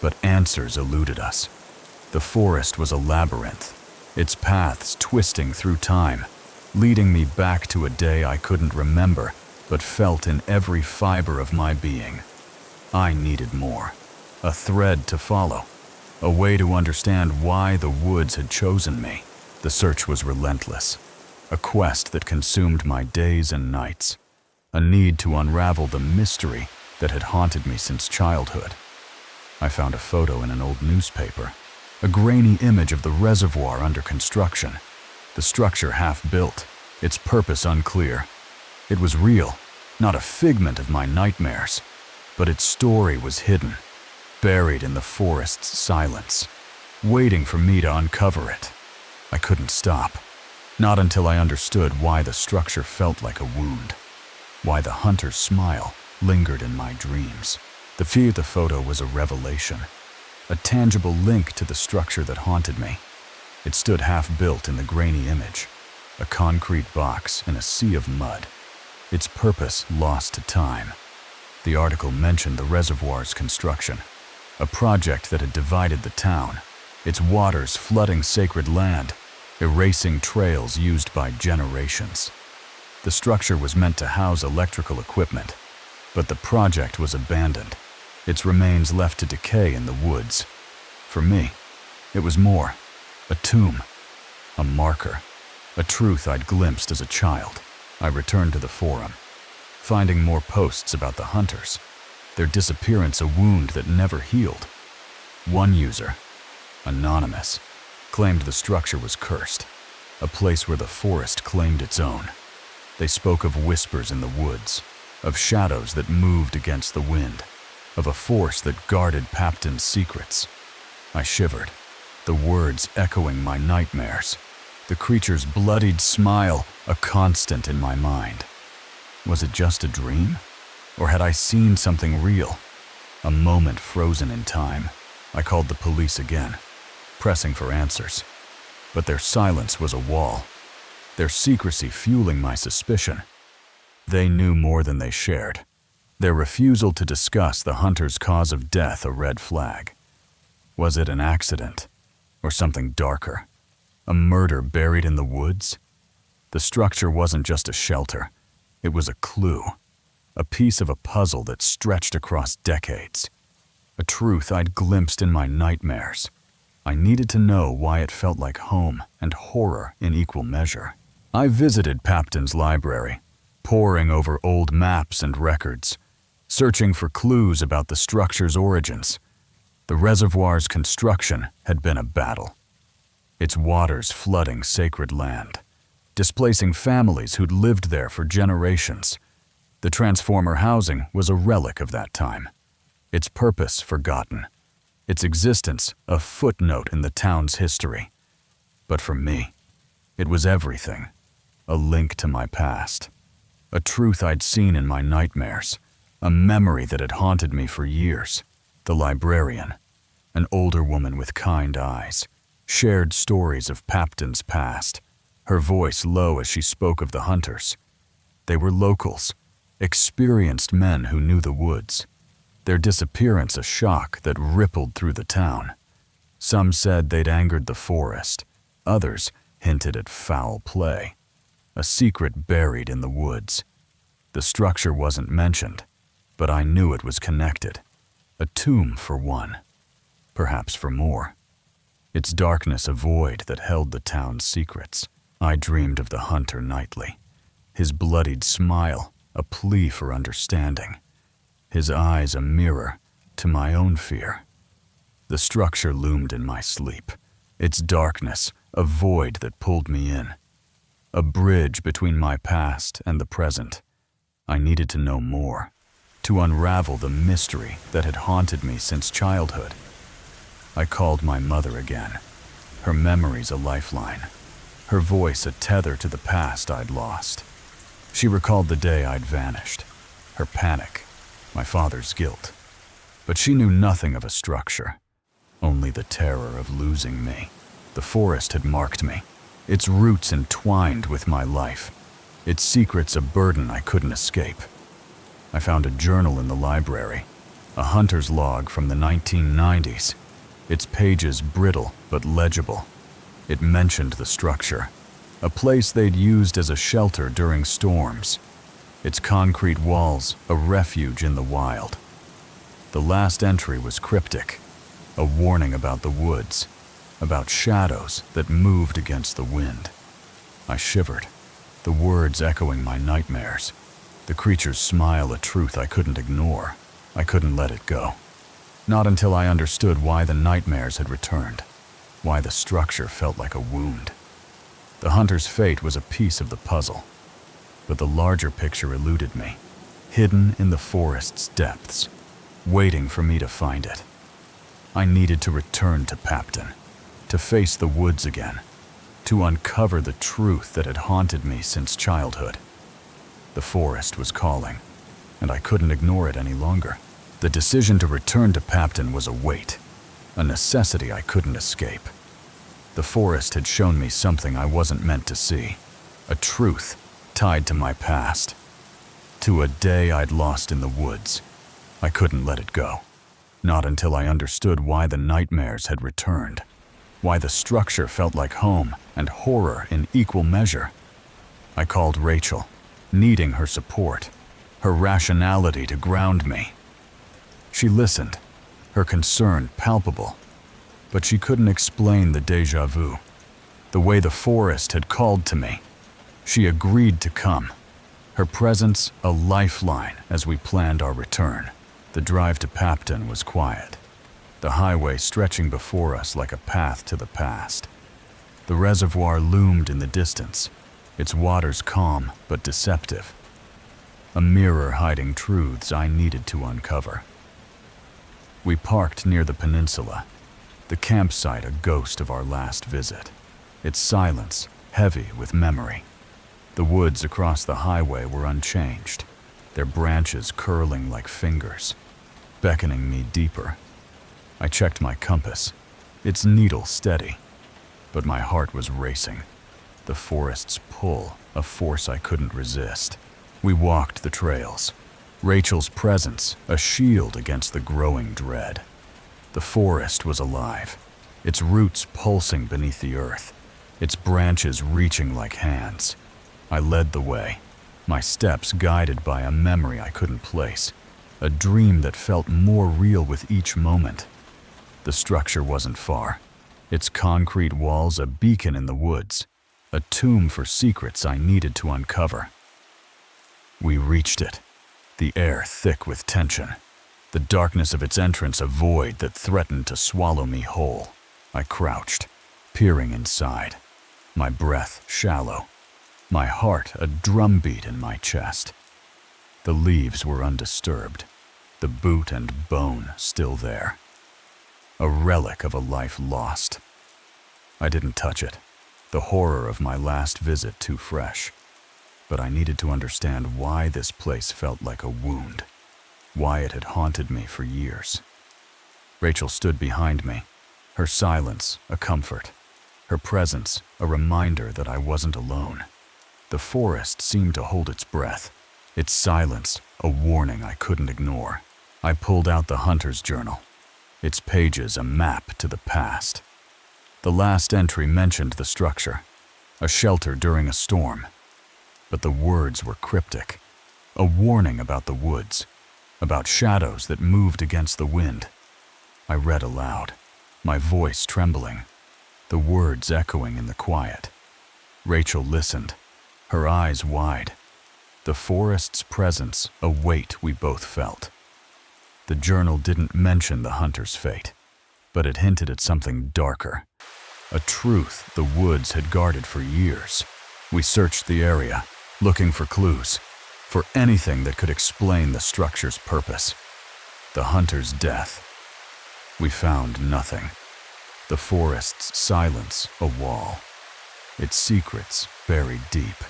but answers eluded us. The forest was a labyrinth, its paths twisting through time, leading me back to a day I couldn't remember, but felt in every fiber of my being. I needed more, a thread to follow, a way to understand why the woods had chosen me. The search was relentless, a quest that consumed my days and nights, a need to unravel the mystery that had haunted me since childhood. I found a photo in an old newspaper, a grainy image of the reservoir under construction, the structure half-built, its purpose unclear. It was real, not a figment of my nightmares, but its story was hidden, buried in the forest's silence, waiting for me to uncover it. I couldn't stop, not until I understood why the structure felt like a wound, why the hunter's smile lingered in my dreams. The photo was a revelation, a tangible link to the structure that haunted me. It stood half-built in the grainy image, a concrete box in a sea of mud, its purpose lost to time. The article mentioned the reservoir's construction, a project that had divided the town, its waters flooding sacred land, erasing trails used by generations. The structure was meant to house electrical equipment, but the project was abandoned, its remains left to decay in the woods. For me, it was more, a tomb, a marker, a truth I'd glimpsed as a child. I returned to the forum, finding more posts about the hunters, their disappearance a wound that never healed. One user, anonymous, claimed the structure was cursed, a place where the forest claimed its own. They spoke of whispers in the woods, of shadows that moved against the wind, of a force that guarded Papton's secrets. I shivered, the words echoing my nightmares, the creature's bloodied smile a constant in my mind. Was it just a dream? Or had I seen something real? A moment frozen in time. I called the police again, pressing for answers. But their silence was a wall, their secrecy fueling my suspicion. They knew more than they shared, their refusal to discuss the hunter's cause of death a red flag. Was it an accident, or something darker? A murder buried in the woods? The structure wasn't just a shelter, it was a clue, a piece of a puzzle that stretched across decades, a truth I'd glimpsed in my nightmares. I needed to know why it felt like home and horror in equal measure. I visited Papton's library, poring over old maps and records, searching for clues about the structure's origins. The reservoir's construction had been a battle, its waters flooding sacred land, displacing families who'd lived there for generations. The transformer housing was a relic of that time, its purpose forgotten, its existence a footnote in the town's history. But for me, it was everything, a link to my past, a truth I'd seen in my nightmares, a memory that had haunted me for years. The librarian, an older woman with kind eyes, shared stories of Papton's past, her voice low as she spoke of the hunters. They were locals, experienced men who knew the woods, their disappearance a shock that rippled through the town. Some said they'd angered the forest, others hinted at foul play, a secret buried in the woods. The structure wasn't mentioned, but I knew it was connected. A tomb for one, perhaps for more. Its darkness a void that held the town's secrets. I dreamed of the hunter nightly, his bloodied smile a plea for understanding, his eyes a mirror to my own fear. The structure loomed in my sleep, its darkness a void that pulled me in, a bridge between my past and the present. I needed to know more, to unravel the mystery that had haunted me since childhood. I called my mother again, her memories a lifeline, her voice a tether to the past I'd lost. She recalled the day I'd vanished, her panic, my father's guilt. But she knew nothing of a structure, only the terror of losing me. The forest had marked me, its roots entwined with my life, its secrets a burden I couldn't escape. I found a journal in the library, a hunter's log from the 1990s, its pages brittle but legible. It mentioned the structure, a place they'd used as a shelter during storms, its concrete walls a refuge in the wild. The last entry was cryptic, a warning about the woods, about shadows that moved against the wind. I shivered, the words echoing my nightmares. The creature's smile a truth I couldn't ignore. I couldn't let it go. Not until I understood why the nightmares had returned, why the structure felt like a wound. The hunter's fate was a piece of the puzzle, but the larger picture eluded me, hidden in the forest's depths, waiting for me to find it. I needed to return to Papton, to face the woods again, to uncover the truth that had haunted me since childhood. The forest was calling, and I couldn't ignore it any longer. The decision to return to Papton was a weight, a necessity I couldn't escape. The forest had shown me something I wasn't meant to see, a truth tied to my past, to a day I'd lost in the woods. I couldn't let it go, not until I understood why the nightmares had returned, why the structure felt like home and horror in equal measure. I called Rachel, needing her support, her rationality to ground me. She listened, her concern palpable, but she couldn't explain the déjà vu, the way the forest had called to me. She agreed to come, her presence a lifeline as we planned our return. The drive to Papton was quiet, the highway stretching before us like a path to the past. The reservoir loomed in the distance, its waters calm but deceptive, a mirror hiding truths I needed to uncover. We parked near the peninsula, the campsite a ghost of our last visit, its silence heavy with memory. The woods across the highway were unchanged, their branches curling like fingers, beckoning me deeper. I checked my compass, its needle steady, but my heart was racing. The forest's pull, a force I couldn't resist. We walked the trails, Rachel's presence a shield against the growing dread. The forest was alive, its roots pulsing beneath the earth, its branches reaching like hands. I led the way, my steps guided by a memory I couldn't place, a dream that felt more real with each moment. The structure wasn't far, its concrete walls a beacon in the woods, a tomb for secrets I needed to uncover. We reached it, the air thick with tension, the darkness of its entrance a void that threatened to swallow me whole. I crouched, peering inside, my breath shallow, my heart a drumbeat in my chest. The leaves were undisturbed, the boot and bone still there, a relic of a life lost. I didn't touch it, the horror of my last visit too fresh. But I needed to understand why this place felt like a wound, why it had haunted me for years. Rachel stood behind me, her silence a comfort, her presence a reminder that I wasn't alone. The forest seemed to hold its breath, its silence a warning I couldn't ignore. I pulled out the hunter's journal, its pages a map to the past. The last entry mentioned the structure, a shelter during a storm. But the words were cryptic, a warning about the woods, about shadows that moved against the wind. I read aloud, my voice trembling, the words echoing in the quiet. Rachel listened, her eyes wide, the forest's presence a weight we both felt. The journal didn't mention the hunter's fate, but it hinted at something darker, a truth the woods had guarded for years. We searched the area, looking for clues, for anything that could explain the structure's purpose. The hunter's death. We found nothing. The forest's silence, a wall. Its secrets buried deep.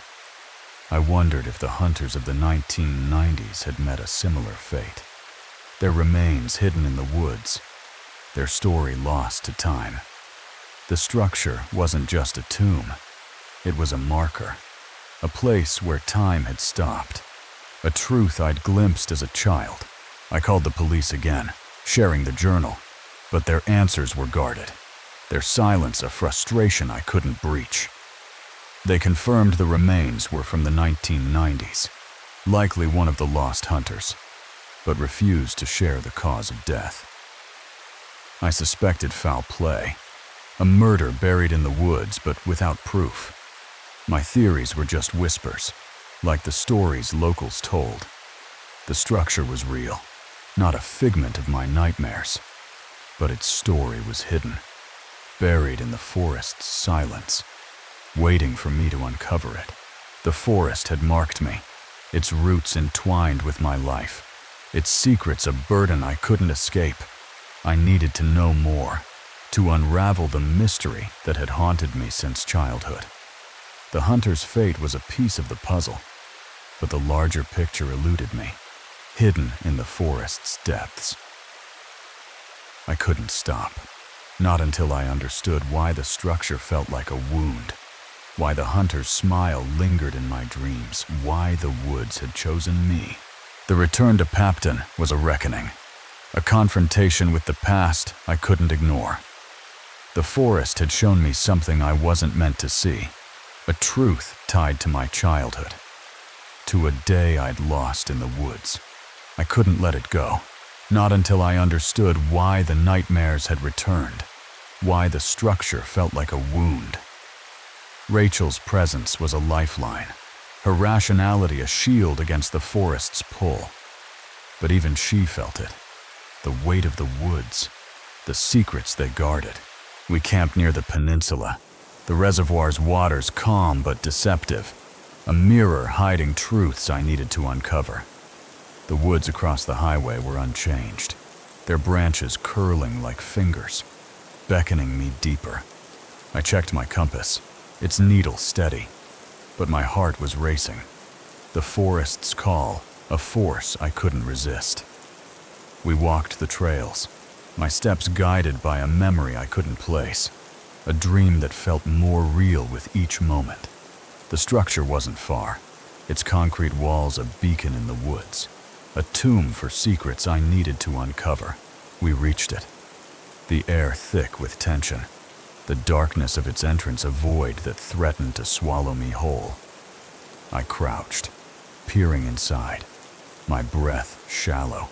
I wondered if the hunters of the 1990s had met a similar fate. Their remains hidden in the woods, their story lost to time. The structure wasn't just a tomb. It was a marker, a place where time had stopped, a truth I'd glimpsed as a child. I called the police again, sharing the journal, but their answers were guarded, their silence a frustration I couldn't breach. They confirmed the remains were from the 1990s, likely one of the lost hunters, but refused to share the cause of death. I suspected foul play, a murder buried in the woods but without proof. My theories were just whispers, like the stories locals told. The structure was real, not a figment of my nightmares, but its story was hidden, buried in the forest's silence, waiting for me to uncover it. The forest had marked me, its roots entwined with my life, its secrets a burden I couldn't escape. I needed to know more, to unravel the mystery that had haunted me since childhood. The hunter's fate was a piece of the puzzle, but the larger picture eluded me, hidden in the forest's depths. I couldn't stop, not until I understood why the structure felt like a wound, why the hunter's smile lingered in my dreams, why the woods had chosen me. The return to Papton was a reckoning, a confrontation with the past I couldn't ignore. The forest had shown me something I wasn't meant to see, a truth tied to my childhood, to a day I'd lost in the woods. I couldn't let it go, not until I understood why the nightmares had returned, why the structure felt like a wound. Rachel's presence was a lifeline, her rationality a shield against the forest's pull. But even she felt it, the weight of the woods, the secrets they guarded. We camped near the peninsula, the reservoir's waters calm but deceptive, a mirror hiding truths I needed to uncover. The woods across the highway were unchanged, their branches curling like fingers, beckoning me deeper. I checked my compass, its needle steady, but my heart was racing. The forest's call, a force I couldn't resist. We walked the trails, my steps guided by a memory I couldn't place, a dream that felt more real with each moment. The structure wasn't far, its concrete walls a beacon in the woods, a tomb for secrets I needed to uncover. We reached it, the air thick with tension, the darkness of its entrance a void that threatened to swallow me whole. I crouched, peering inside, my breath shallow,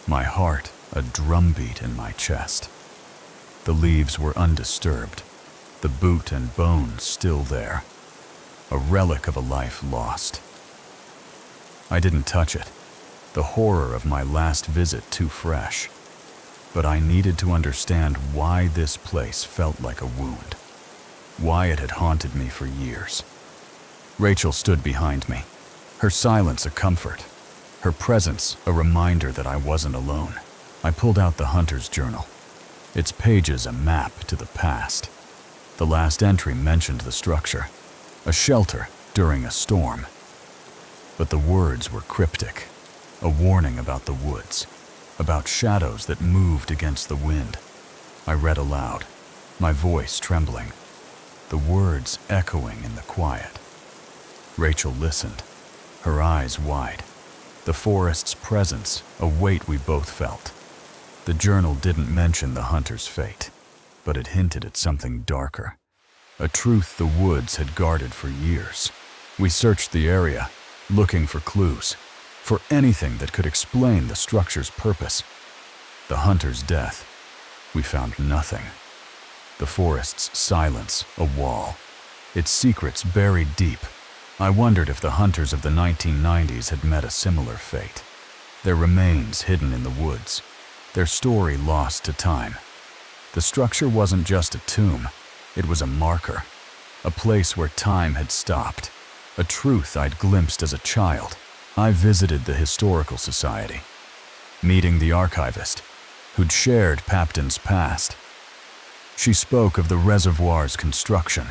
my heart a drumbeat in my chest. The leaves were undisturbed, the boot and bones still there, a relic of a life lost. I didn't touch it, the horror of my last visit too fresh, but I needed to understand why this place felt like a wound, why it had haunted me for years. Rachel stood behind me, her silence a comfort, her presence a reminder that I wasn't alone. I pulled out the hunter's journal, its pages a map to the past. The last entry mentioned the structure, a shelter during a storm. But the words were cryptic, a warning about the woods, about shadows that moved against the wind. I read aloud, my voice trembling, the words echoing in the quiet. Rachel listened, her eyes wide, the forest's presence a weight we both felt. The journal didn't mention the hunter's fate, but it hinted at something darker, a truth the woods had guarded for years. We searched the area, looking for clues, for anything that could explain the structure's purpose. The hunter's death, we found nothing. The forest's silence, a wall, its secrets buried deep. I wondered if the hunters of the 1990s had met a similar fate. Their remains hidden in the woods, their story lost to time. The structure wasn't just a tomb, it was a marker, a place where time had stopped, a truth I'd glimpsed as a child. I visited the Historical Society, meeting the archivist who'd shared Papton's past. She spoke of the reservoir's construction,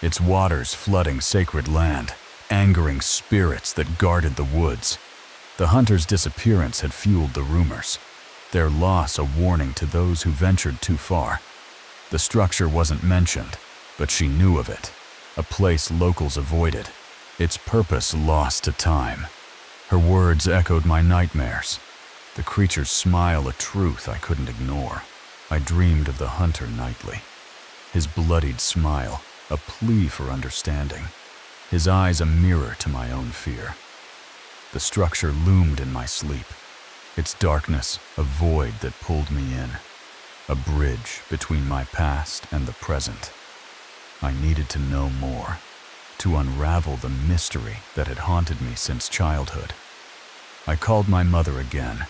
its waters flooding sacred land, angering spirits that guarded the woods. The hunters' disappearance had fueled the rumors, their loss a warning to those who ventured too far. The structure wasn't mentioned, but she knew of it, a place locals avoided, its purpose lost to time. Her words echoed my nightmares, the creature's smile a truth I couldn't ignore. I dreamed of the hunter nightly, his bloodied smile a plea for understanding, his eyes a mirror to my own fear. The structure loomed in my sleep, its darkness a void that pulled me in, a bridge between my past and the present. I needed to know more, to unravel the mystery that had haunted me since childhood. I called my mother again,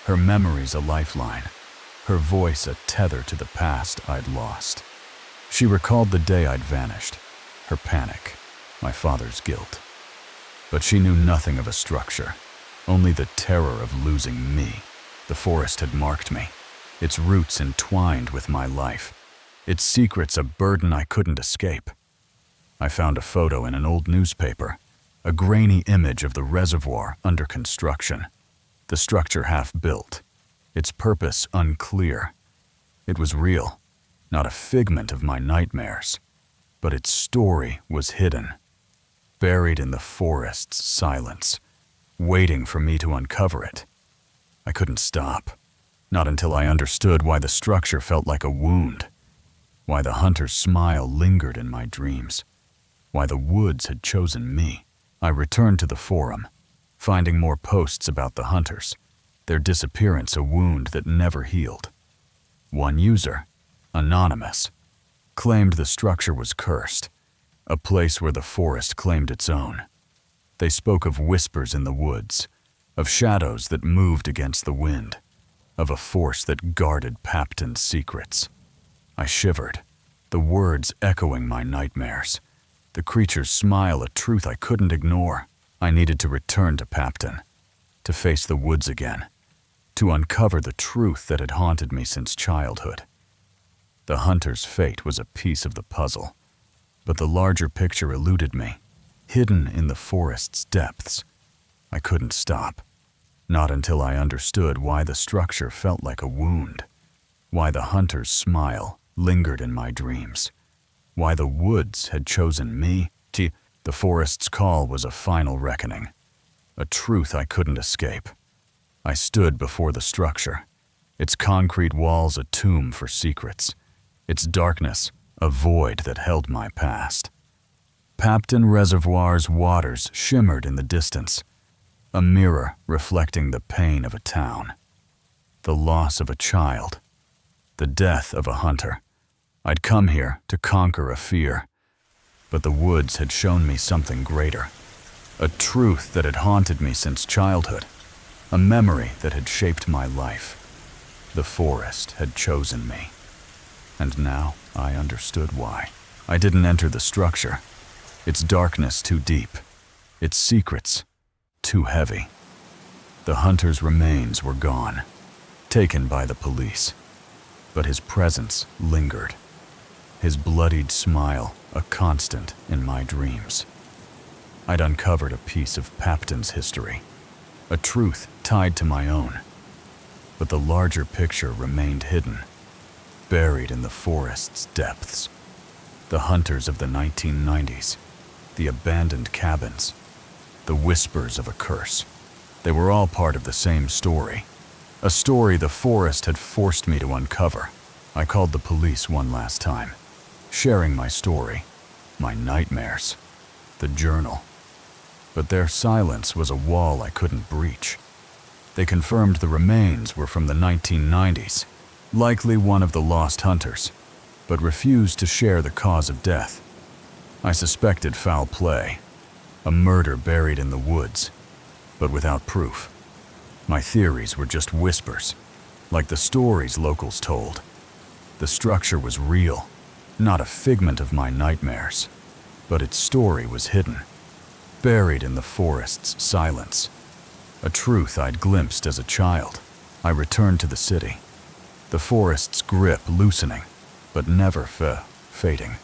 her memories a lifeline, her voice a tether to the past I'd lost. She recalled the day I'd vanished, her panic, my father's guilt. But she knew nothing of a structure, only the terror of losing me. The forest had marked me, its roots entwined with my life, its secrets a burden I couldn't escape. I found a photo in an old newspaper, a grainy image of the reservoir under construction, the structure half-built, its purpose unclear. It was real, not a figment of my nightmares, but its story was hidden, buried in the forest's silence, waiting for me to uncover it. I couldn't stop, not until I understood why the structure felt like a wound, why the hunter's smile lingered in my dreams, why the woods had chosen me. I returned to the forum, finding more posts about the hunters, their disappearance a wound that never healed. One user, anonymous, claimed the structure was cursed, a place where the forest claimed its own. They spoke of whispers in the woods, of shadows that moved against the wind, of a force that guarded Papton's secrets. I shivered, the words echoing my nightmares, the creature's smile a truth I couldn't ignore. I needed to return to Papton, to face the woods again, to uncover the truth that had haunted me since childhood. The hunter's fate was a piece of the puzzle, but the larger picture eluded me, hidden in the forest's depths. I couldn't stop, not until I understood why the structure felt like a wound, why the hunter's smile lingered in my dreams, why the woods had chosen me. The forest's call was a final reckoning, a truth I couldn't escape. I stood before the structure, its concrete walls a tomb for secrets, its darkness a void that held my past. Papton Reservoir's waters shimmered in the distance, a mirror reflecting the pain of a town, the loss of a child, the death of a hunter. I'd come here to conquer a fear, but the woods had shown me something greater, a truth that had haunted me since childhood, a memory that had shaped my life. The forest had chosen me, and now I understood why. I didn't enter the structure, its darkness too deep, its secrets too heavy. The hunter's remains were gone, taken by the police, but his presence lingered, his bloodied smile a constant in my dreams. I'd uncovered a piece of Papton's history, a truth tied to my own, but the larger picture remained hidden, buried in the forest's depths. The hunters of the 1990s, the abandoned cabins, the whispers of a curse. They were all part of the same story, a story the forest had forced me to uncover. I called the police one last time, sharing my story, my nightmares, the journal. But their silence was a wall I couldn't breach. They confirmed the remains were from the 1990s, likely one of the lost hunters, but refused to share the cause of death. I suspected foul play, a murder buried in the woods, but without proof. My theories were just whispers, like the stories locals told. The structure was real, not a figment of my nightmares, but its story was hidden, buried in the forest's silence. a truth I'd glimpsed as a child. I returned to the city, the forest's grip loosening, but never fading.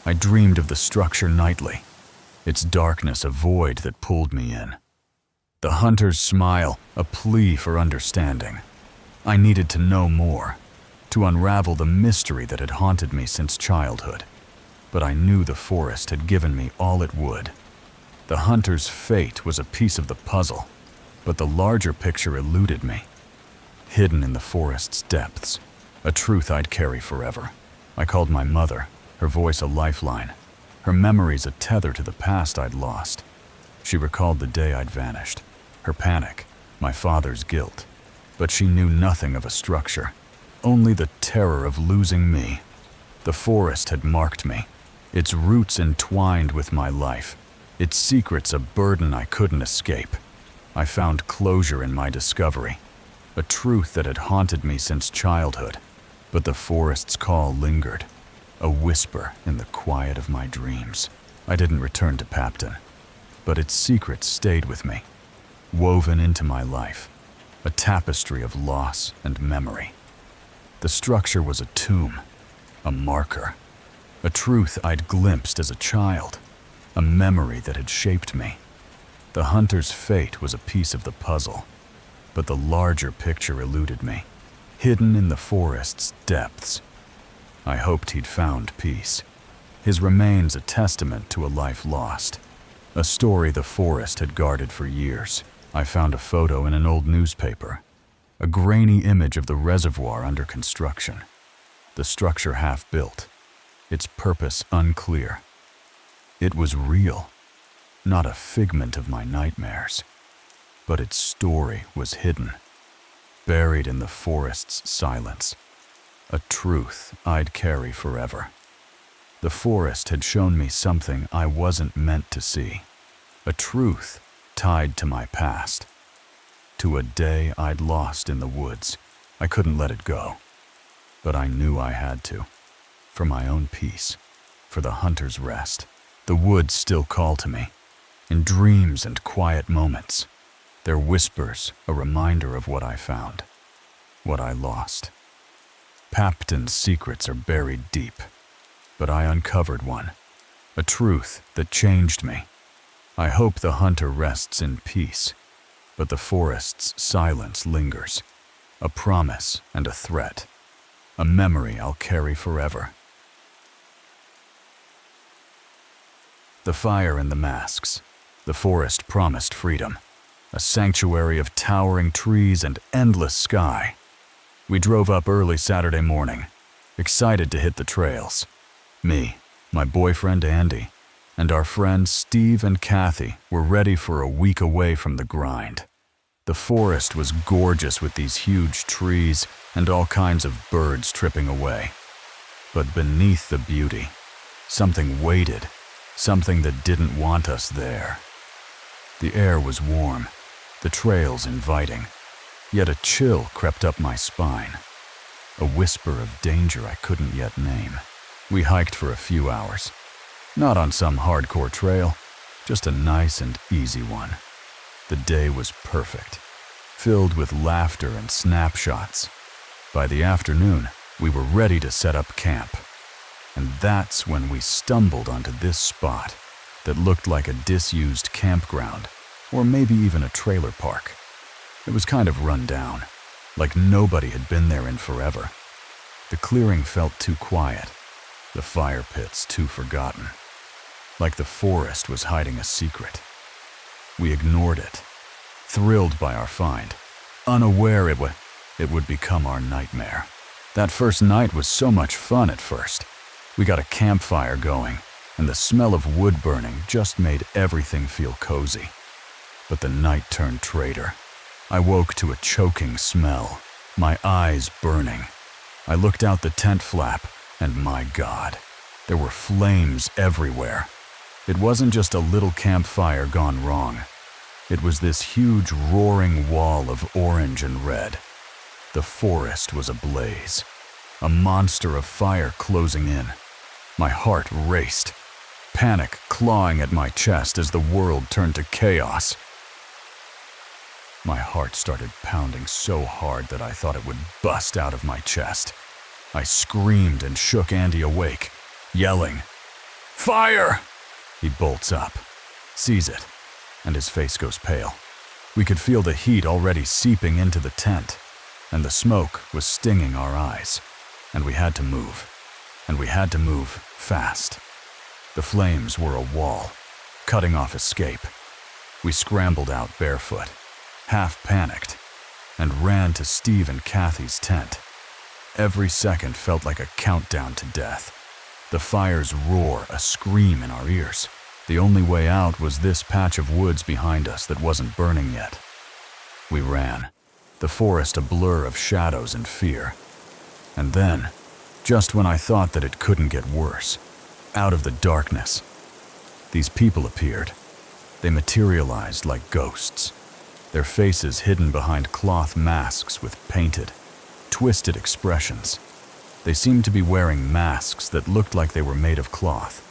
I dreamed of the structure nightly, its darkness a void that pulled me in. The hunter's smile, a plea for understanding. I needed to know more, to unravel the mystery that had haunted me since childhood. But I knew the forest had given me all it would. The hunter's fate was a piece of the puzzle, but the larger picture eluded me. Hidden in the forest's depths, a truth I'd carry forever. I called my mother, her voice a lifeline, her memories a tether to the past I'd lost. She recalled the day I'd vanished, her panic, my father's guilt. But she knew nothing of a structure, only the terror of losing me. The forest had marked me, its roots entwined with my life, its secrets a burden I couldn't escape. I found closure in my discovery, a truth that had haunted me since childhood. But the forest's call lingered, a whisper in the quiet of my dreams. I didn't return to Papton, but its secrets stayed with me, woven into my life, a tapestry of loss and memory. The structure was a tomb, a marker, a truth I'd glimpsed as a child, a memory that had shaped me. The hunter's fate was a piece of the puzzle, but the larger picture eluded me, hidden in the forest's depths. I hoped he'd found peace. His remains a testament to a life lost, a story the forest had guarded for years. I found a photo in an old newspaper, a grainy image of the reservoir under construction, the structure half built, its purpose unclear. It was real, not a figment of my nightmares, but its story was hidden, buried in the forest's silence, a truth I'd carry forever. The forest had shown me something I wasn't meant to see, a truth tied to my past, to a day I'd lost in the woods. I couldn't let it go, but I knew I had to, for my own peace, for the hunter's rest. The woods still call to me, in dreams and quiet moments, their whispers a reminder of what I found, what I lost. Papton's secrets are buried deep, but I uncovered one, a truth that changed me. I hope the hunter rests in peace, but the forest's silence lingers, a promise and a threat, a memory I'll carry forever. The fire and the masks. The forest promised freedom, a sanctuary of towering trees and endless sky. We drove up early Saturday morning, excited to hit the trails. Me, my boyfriend Andy, and our friends Steve and Kathy were ready for a week away from the grind. The forest was gorgeous with these huge trees and all kinds of birds tripping away. But beneath the beauty, something waited, something that didn't want us there. The air was warm, the trails inviting, yet a chill crept up my spine, a whisper of danger I couldn't yet name. We hiked for a few hours, not on some hardcore trail, just a nice and easy one. The day was perfect, filled with laughter and snapshots. By the afternoon, we were ready to set up camp. And that's when we stumbled onto this spot that looked like a disused campground, or maybe even a trailer park. It was kind of run down, like nobody had been there in forever. The clearing felt too quiet, the fire pits too forgotten, like the forest was hiding a secret. We ignored it, thrilled by our find, unaware it would become our nightmare. That first night was so much fun at first. We got a campfire going, and the smell of wood burning just made everything feel cozy. But the night turned traitor. I woke to a choking smell, my eyes burning. I looked out the tent flap, and my God, there were flames everywhere. It wasn't just a little campfire gone wrong. It was this huge roaring wall of orange and red. The forest was ablaze, a monster of fire closing in. My heart raced, panic clawing at my chest as the world turned to chaos. My heart started pounding so hard that I thought it would bust out of my chest. I screamed and shook Andy awake, yelling, "Fire!" He bolts up, sees it, and his face goes pale. We could feel the heat already seeping into the tent, and the smoke was stinging our eyes. And we had to move. And we had to move fast. The flames were a wall, cutting off escape. We scrambled out barefoot, half panicked, and ran to Steve and Kathy's tent. Every second felt like a countdown to death. The fire's roar, a scream in our ears. The only way out was this patch of woods behind us that wasn't burning yet. We ran, the forest a blur of shadows and fear. And then, just when I thought that it couldn't get worse, out of the darkness, these people appeared. They materialized like ghosts, their faces hidden behind cloth masks with painted, twisted expressions. They seemed to be wearing masks that looked like they were made of cloth,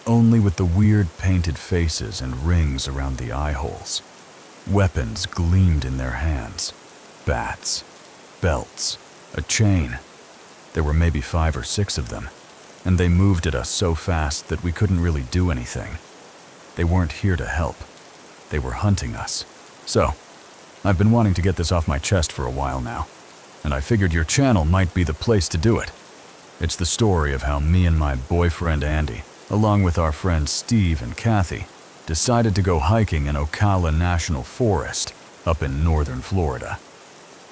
only with the weird painted faces and rings around the eye holes. Weapons gleamed in their hands, bats, belts, a chain. There were maybe 5 or 6 of them, and they moved at us so fast that we couldn't really do anything. They weren't here to help. They were hunting us. So, I've been wanting to get this off my chest for a while now, and I figured your channel might be the place to do it. It's the story of how me and my boyfriend Andy, along with our friends Steve and Kathy, decided to go hiking in Ocala National Forest up in northern Florida.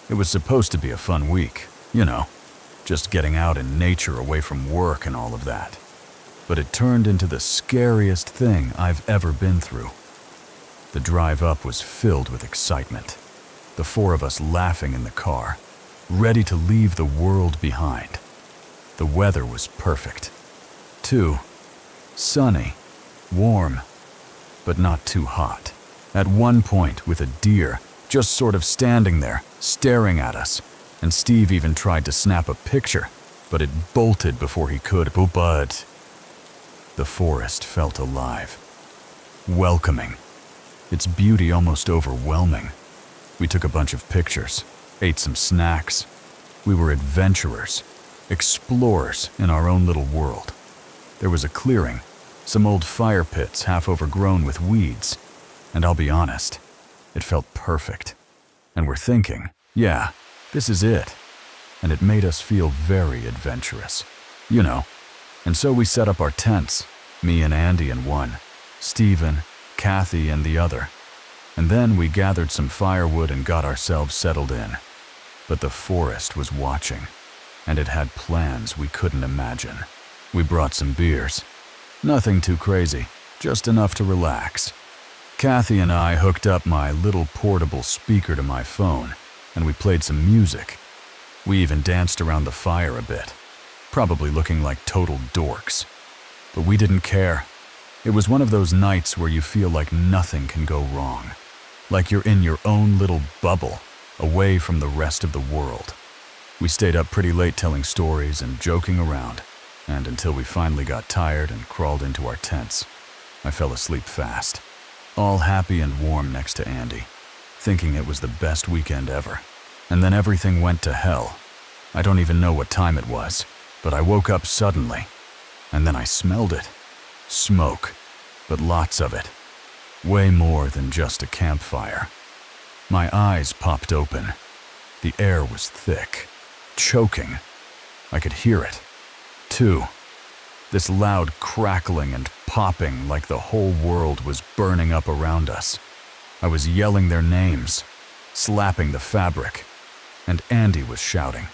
It was supposed to be a fun week, you know, just getting out in nature away from work and all of that. But it turned into the scariest thing I've ever been through. The drive up was filled with excitement. The 4 of us laughing in the car, ready to leave the world behind. The weather was perfect. Too sunny, warm, but not too hot. At one point with a deer just sort of standing there, staring at us, and Steve even tried to snap a picture, but it bolted before he could. But the forest felt alive, welcoming, its beauty almost overwhelming. We took a bunch of pictures, ate some snacks. We were adventurers, explorers in our own little world. There was a clearing, some old fire pits half overgrown with weeds, and I'll be honest, it felt perfect. And we're thinking, yeah, this is it. And it made us feel very adventurous, you know. And so we set up our tents, me and Andy in one, Stephen, Kathy in the other. And then we gathered some firewood and got ourselves settled in. But the forest was watching, and it had plans we couldn't imagine. We brought some beers. Nothing too crazy, just enough to relax. Kathy and I hooked up my little portable speaker to my phone, and we played some music. We even danced around the fire a bit, probably looking like total dorks. But we didn't care. It was one of those nights where you feel like nothing can go wrong, like you're in your own little bubble, away from the rest of the world. We stayed up pretty late telling stories and joking around, and until we finally got tired and crawled into our tents, I fell asleep fast, all happy and warm next to Andy, thinking it was the best weekend ever. And then everything went to hell. I don't even know what time it was, but I woke up suddenly, and then I smelled it. Smoke, but lots of it. Way more than just a campfire. My eyes popped open. The air was thick, choking. I could hear it, too. This loud crackling and popping like the whole world was burning up around us. I was yelling their names, slapping the fabric, and Andy was shouting,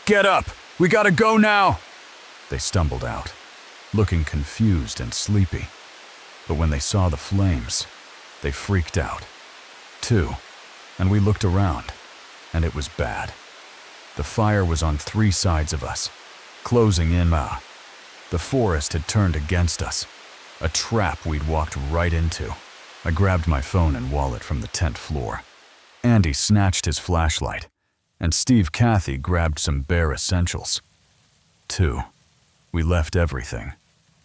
"Get up! We gotta go now!" They stumbled out, looking confused and sleepy. But when they saw the flames, they freaked out, too. And we looked around, and it was bad. The fire was on 3 sides of us, closing in. The forest had turned against us, a trap we'd walked right into. I grabbed my phone and wallet from the tent floor. Andy snatched his flashlight, and Kathy grabbed some bare essentials. Too. We left everything.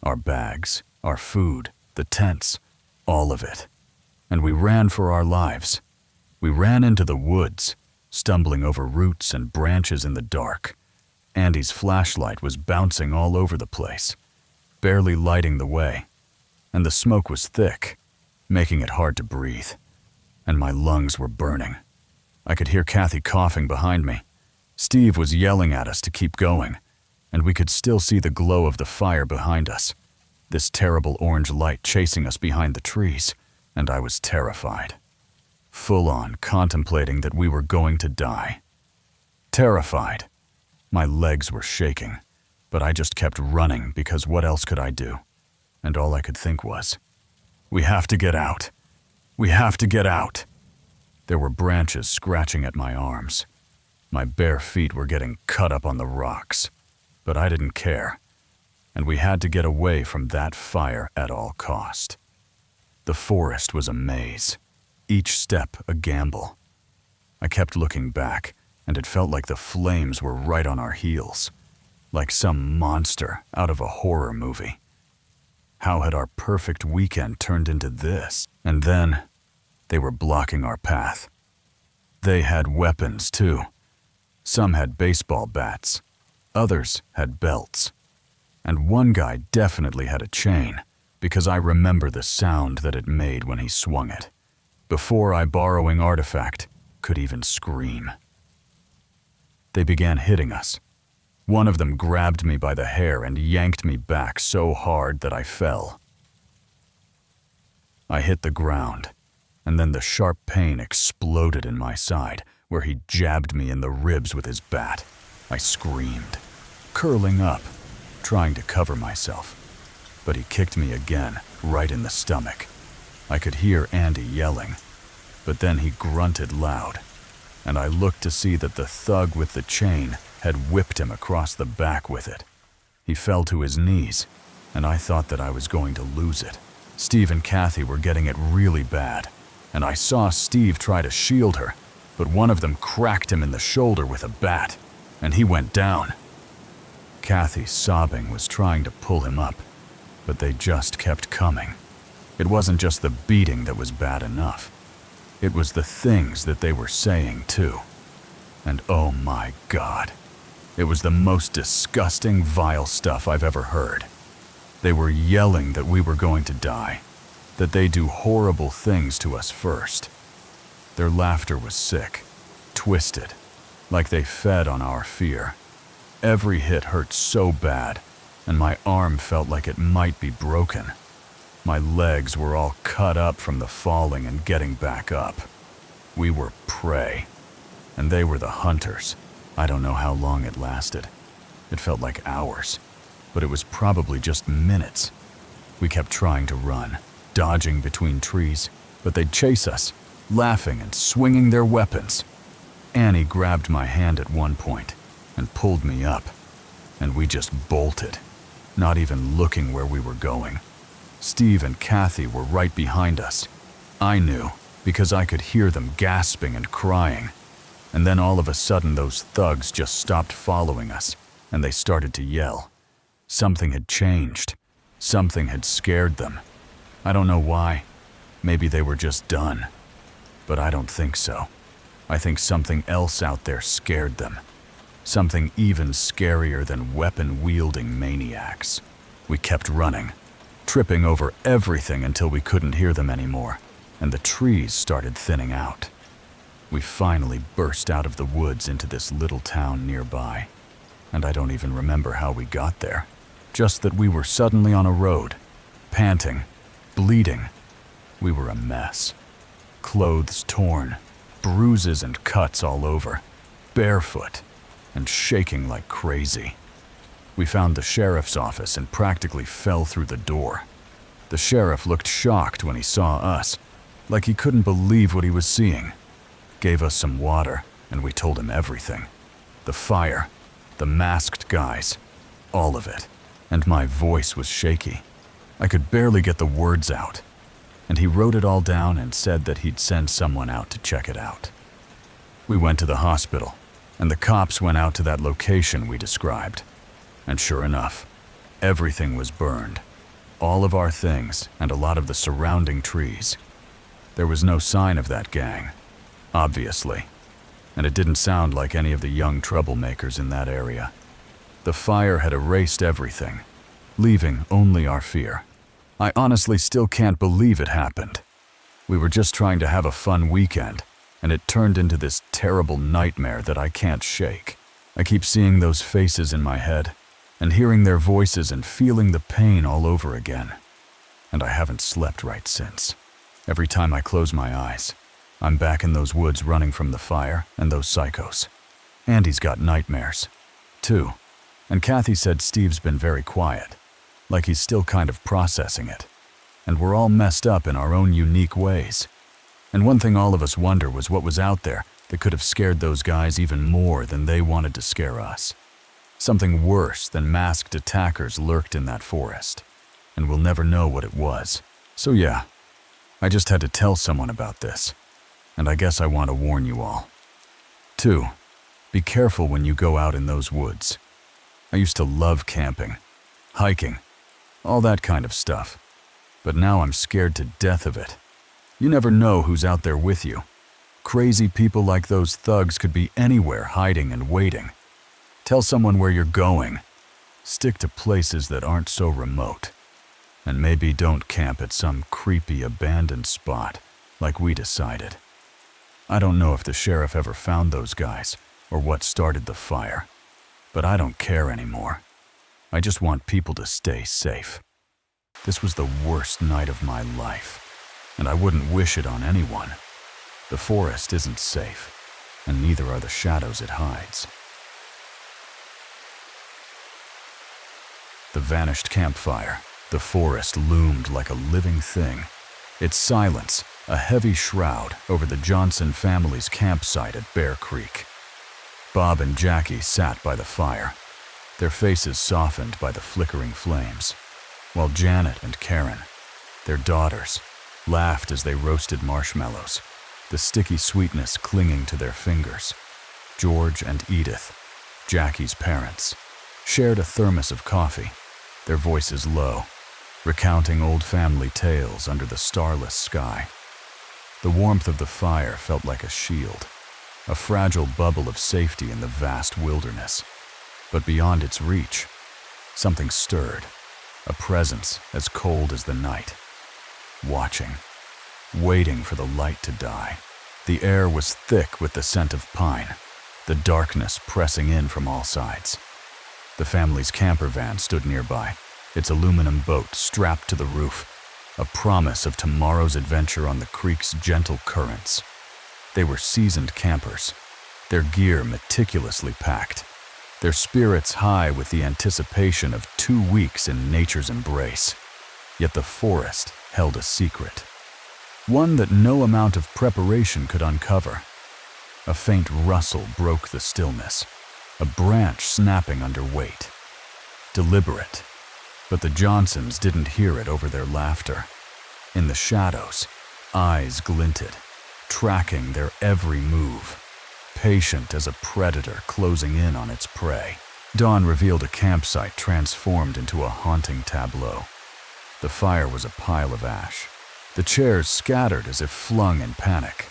Our bags, our food, the tents, all of it. And we ran for our lives. We ran into the woods, stumbling over roots and branches in the dark. Andy's flashlight was bouncing all over the place, barely lighting the way, and the smoke was thick, making it hard to breathe, and my lungs were burning. I could hear Kathy coughing behind me. Steve was yelling at us to keep going, and we could still see the glow of the fire behind us, this terrible orange light chasing us behind the trees, and I was terrified. Full on contemplating that we were going to die. Terrified. My legs were shaking, but I just kept running because what else could I do? And all I could think was, we have to get out. We have to get out. There were branches scratching at my arms. My bare feet were getting cut up on the rocks, but I didn't care. And we had to get away from that fire at all cost. The forest was a maze, each step a gamble. I kept looking back, and it felt like the flames were right on our heels, like some monster out of a horror movie. How had our perfect weekend turned into this? And then, they were blocking our path. They had weapons, too. Some had baseball bats, others had belts. And one guy definitely had a chain, because I remember the sound that it made when he swung it, before I, borrowing artifact, could even scream. They began hitting us. One of them grabbed me by the hair and yanked me back so hard that I fell. I hit the ground, and then the sharp pain exploded in my side, where he jabbed me in the ribs with his bat. I screamed, curling up, trying to cover myself. But he kicked me again, right in the stomach. I could hear Andy yelling, but then he grunted loud, and I looked to see that the thug with the chain had whipped him across the back with it. He fell to his knees, and I thought that I was going to lose it. Steve and Kathy were getting it really bad, and I saw Steve try to shield her, but one of them cracked him in the shoulder with a bat, and he went down. Kathy, sobbing, was trying to pull him up, but they just kept coming. It wasn't just the beating that was bad enough. It was the things that they were saying, too. And oh my God, it was the most disgusting, vile stuff I've ever heard. They were yelling that we were going to die, that they do horrible things to us first. Their laughter was sick, twisted, like they fed on our fear. Every hit hurt so bad, and my arm felt like it might be broken. My legs were all cut up from the falling and getting back up. We were prey, and they were the hunters. I don't know how long it lasted. It felt like hours, but it was probably just minutes. We kept trying to run, dodging between trees, but they'd chase us, laughing and swinging their weapons. Annie grabbed my hand at one point and pulled me up, and we just bolted, not even looking where we were going. Steve and Kathy were right behind us. I knew, because I could hear them gasping and crying. And then all of a sudden those thugs just stopped following us, and they started to yell. Something had changed. Something had scared them. I don't know why. Maybe they were just done. But I don't think so. I think something else out there scared them. Something even scarier than weapon-wielding maniacs. We kept running, tripping over everything until we couldn't hear them anymore, and the trees started thinning out. We finally burst out of the woods into this little town nearby, and I don't even remember how we got there. Just that we were suddenly on a road, panting, bleeding. We were a mess. Clothes torn, bruises and cuts all over, barefoot, and shaking like crazy. We found the sheriff's office and practically fell through the door. The sheriff looked shocked when he saw us, like he couldn't believe what he was seeing. Gave us some water, and we told him everything. The fire, the masked guys, all of it. And my voice was shaky. I could barely get the words out. And he wrote it all down and said that he'd send someone out to check it out. We went to the hospital, and the cops went out to that location we described. And sure enough, everything was burned. All of our things and a lot of the surrounding trees. There was no sign of that gang. obviously, and it didn't sound like any of the young troublemakers in that area. The fire had erased everything, leaving only our fear. I honestly still can't believe it happened. We were just trying to have a fun weekend, and it turned into this terrible nightmare that I can't shake. I keep seeing those faces in my head, and hearing their voices and feeling the pain all over again. And I haven't slept right since. Every time I close my eyes, I'm back in those woods running from the fire and those psychos. Andy's got nightmares, too. And Kathy said Steve's been very quiet, like he's still kind of processing it. And we're all messed up in our own unique ways. And one thing all of us wonder was what was out there that could have scared those guys even more than they wanted to scare us. Something worse than masked attackers lurked in that forest, and we'll never know what it was. So yeah, I just had to tell someone about this, and I guess I want to warn you all. 2. Be careful when you go out in those woods. I used to love camping, hiking, all that kind of stuff, but now I'm scared to death of it. You never know who's out there with you. Crazy people like those thugs could be anywhere hiding and waiting. Tell someone where you're going. Stick to places that aren't so remote. And maybe don't camp at some creepy abandoned spot like we decided. I don't know if the sheriff ever found those guys or what started the fire, but I don't care anymore. I just want people to stay safe. This was the worst night of my life, and I wouldn't wish it on anyone. The forest isn't safe, and neither are the shadows it hides. The vanished campfire. The forest loomed like a living thing. Its silence, a heavy shroud over the Johnson family's campsite at Bear Creek. Bob and Jackie sat by the fire, their faces softened by the flickering flames, while Janet and Karen, their daughters, laughed as they roasted marshmallows, the sticky sweetness clinging to their fingers. George and Edith, Jackie's parents, shared a thermos of coffee, their voices low, recounting old family tales under the starless sky. The warmth of the fire felt like a shield, a fragile bubble of safety in the vast wilderness. But beyond its reach, something stirred, a presence as cold as the night. Watching, waiting for the light to die. The air was thick with the scent of pine, the darkness pressing in from all sides. The family's camper van stood nearby, its aluminum boat strapped to the roof, a promise of tomorrow's adventure on the creek's gentle currents. They were seasoned campers, their gear meticulously packed, their spirits high with the anticipation of 2 weeks in nature's embrace. Yet the forest held a secret, one that no amount of preparation could uncover. A faint rustle broke the stillness, a branch snapping under weight. Deliberate, but the Johnsons didn't hear it over their laughter. In the shadows, eyes glinted, tracking their every move, patient as a predator closing in on its prey. Dawn revealed a campsite transformed into a haunting tableau. The fire was a pile of ash, the chairs scattered as if flung in panic,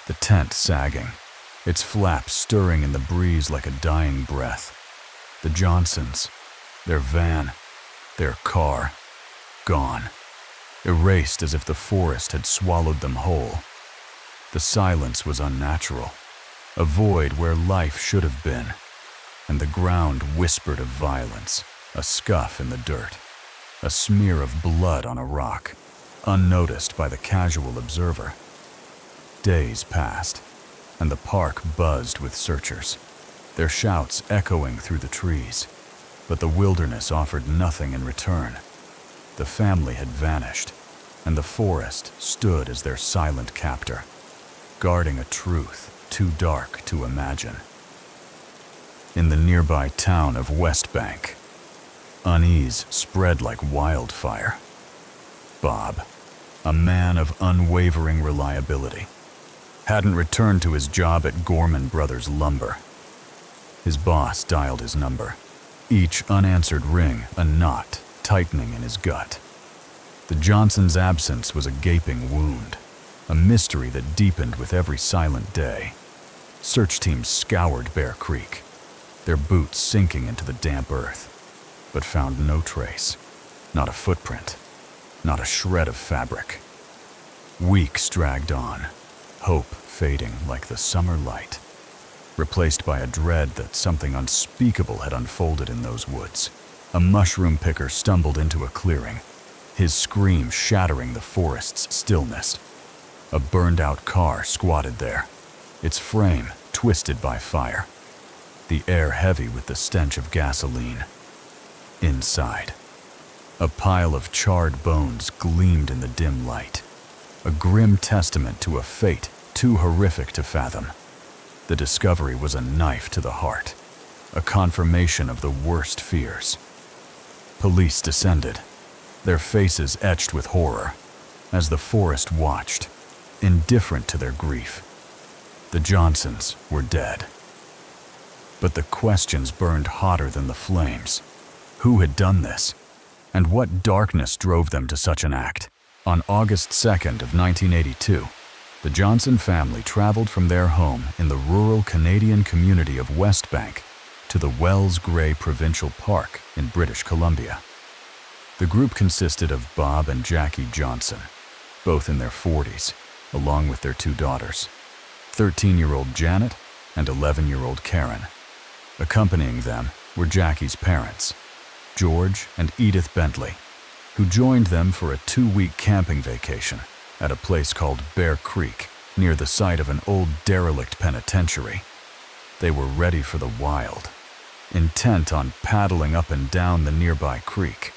the tent sagging, its flaps stirring in the breeze like a dying breath. The Johnsons, their van, their car, gone, erased as if the forest had swallowed them whole. The silence was unnatural, a void where life should have been, and the ground whispered of violence, a scuff in the dirt, a smear of blood on a rock, unnoticed by the casual observer. Days passed, and the park buzzed with searchers, their shouts echoing through the trees, but the wilderness offered nothing in return. The family had vanished, and the forest stood as their silent captor, guarding a truth too dark to imagine. In the nearby town of West Bank, unease spread like wildfire. Bob, a man of unwavering reliability, hadn't returned to his job at Gorman Brothers Lumber. His boss dialed his number, each unanswered ring a knot tightening in his gut. The Johnsons' absence was a gaping wound, a mystery that deepened with every silent day. Search teams scoured Bear Creek, their boots sinking into the damp earth, but found no trace, not a footprint, not a shred of fabric. Weeks dragged on, hope fading like the summer light, replaced by a dread that something unspeakable had unfolded in those woods. A mushroom picker stumbled into a clearing, his scream shattering the forest's stillness. A burned-out car squatted there, its frame twisted by fire, the air heavy with the stench of gasoline. Inside, a pile of charred bones gleamed in the dim light, a grim testament to a fate too horrific to fathom. The discovery was a knife to the heart, a confirmation of the worst fears. Police descended, their faces etched with horror, as the forest watched, indifferent to their grief. The Johnsons were dead. But the questions burned hotter than the flames. Who had done this? And what darkness drove them to such an act? On August 2nd of 1982, the Johnson family traveled from their home in the rural Canadian community of Westbank to the Wells Gray Provincial Park in British Columbia. The group consisted of Bob and Jackie Johnson, both in their 40s, along with their two daughters, 13-year-old Janet and 11-year-old Karen. Accompanying them were Jackie's parents, George and Edith Bentley, who joined them for a 2-week camping vacation at a place called Bear Creek, near the site of an old derelict penitentiary. They were ready for the wild, intent on paddling up and down the nearby creek.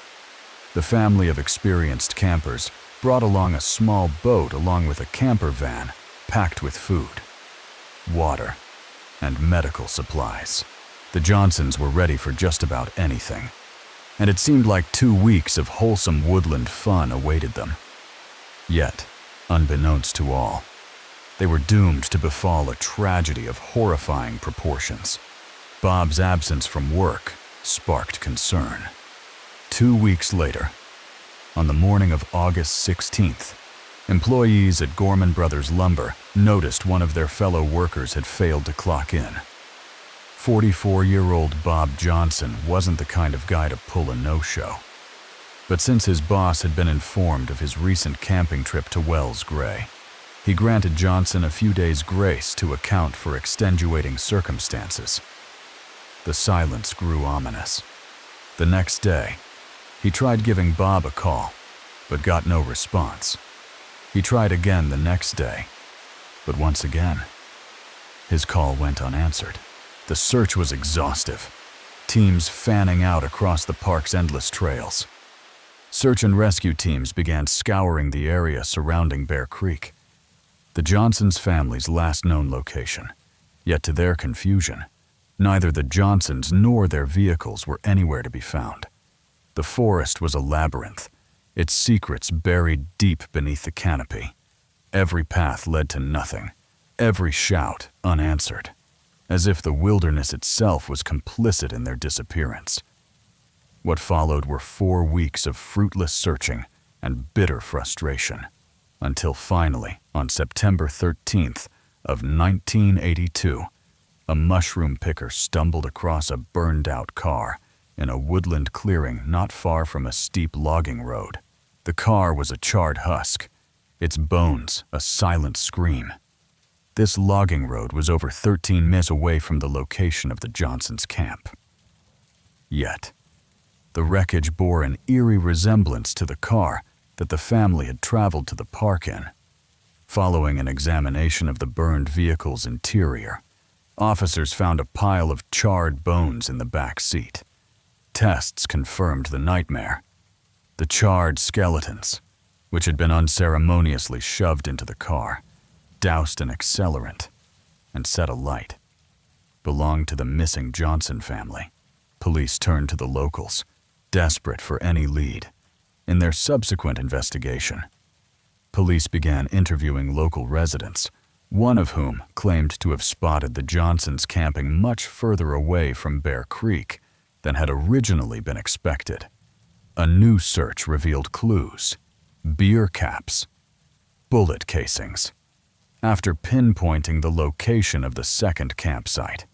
The family of experienced campers brought along a small boat along with a camper van packed with food, water, and medical supplies. The Johnsons were ready for just about anything, and it seemed like 2 weeks of wholesome woodland fun awaited them. Yet, unbeknownst to all, they were doomed to befall a tragedy of horrifying proportions. Bob's absence from work sparked concern. 2 weeks later, on the morning of August 16th, employees at Gorman Brothers Lumber noticed one of their fellow workers had failed to clock in. 44-year-old Bob Johnson wasn't the kind of guy to pull a no-show. But since his boss had been informed of his recent camping trip to Wells Gray, he granted Johnson a few days' grace to account for extenuating circumstances. The silence grew ominous. The next day, he tried giving Bob a call, but got no response. He tried again the next day, but once again, his call went unanswered. The search was exhaustive, teams fanning out across the park's endless trails. Search and rescue teams began scouring the area surrounding Bear Creek, the Johnsons' family's last known location. Yet to their confusion, neither the Johnsons nor their vehicles were anywhere to be found. The forest was a labyrinth, its secrets buried deep beneath the canopy. Every path led to nothing, every shout unanswered, as if the wilderness itself was complicit in their disappearance. What followed were 4 weeks of fruitless searching and bitter frustration, until finally, on September 13th of 1982, a mushroom picker stumbled across a burned-out car in a woodland clearing not far from a steep logging road. The car was a charred husk, its bones a silent scream. This logging road was over 13 miles away from the location of the Johnsons' camp. Yet, the wreckage bore an eerie resemblance to the car that the family had traveled to the park in. Following an examination of the burned vehicle's interior, officers found a pile of charred bones in the back seat. Tests confirmed the nightmare. The charred skeletons, which had been unceremoniously shoved into the car, doused an accelerant, and set alight, belonged to the missing Johnson family. Police turned to the locals, desperate for any lead. In their subsequent investigation, police began interviewing local residents, one of whom claimed to have spotted the Johnsons camping much further away from Bear Creek than had originally been expected. A new search revealed clues, beer caps, bullet casings. After pinpointing the location of the second campsite,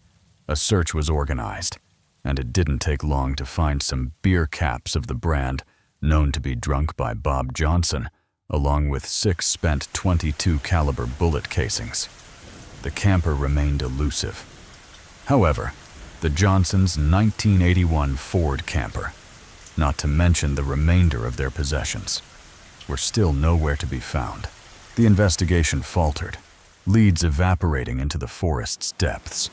a search was organized, and it didn't take long to find some beer caps of the brand known to be drunk by Bob Johnson, along with 6 spent .22 caliber bullet casings. The camper remained elusive. However, the Johnsons' 1981 Ford camper, not to mention the remainder of their possessions, were still nowhere to be found. The investigation faltered, leads evaporating into the forest's depths.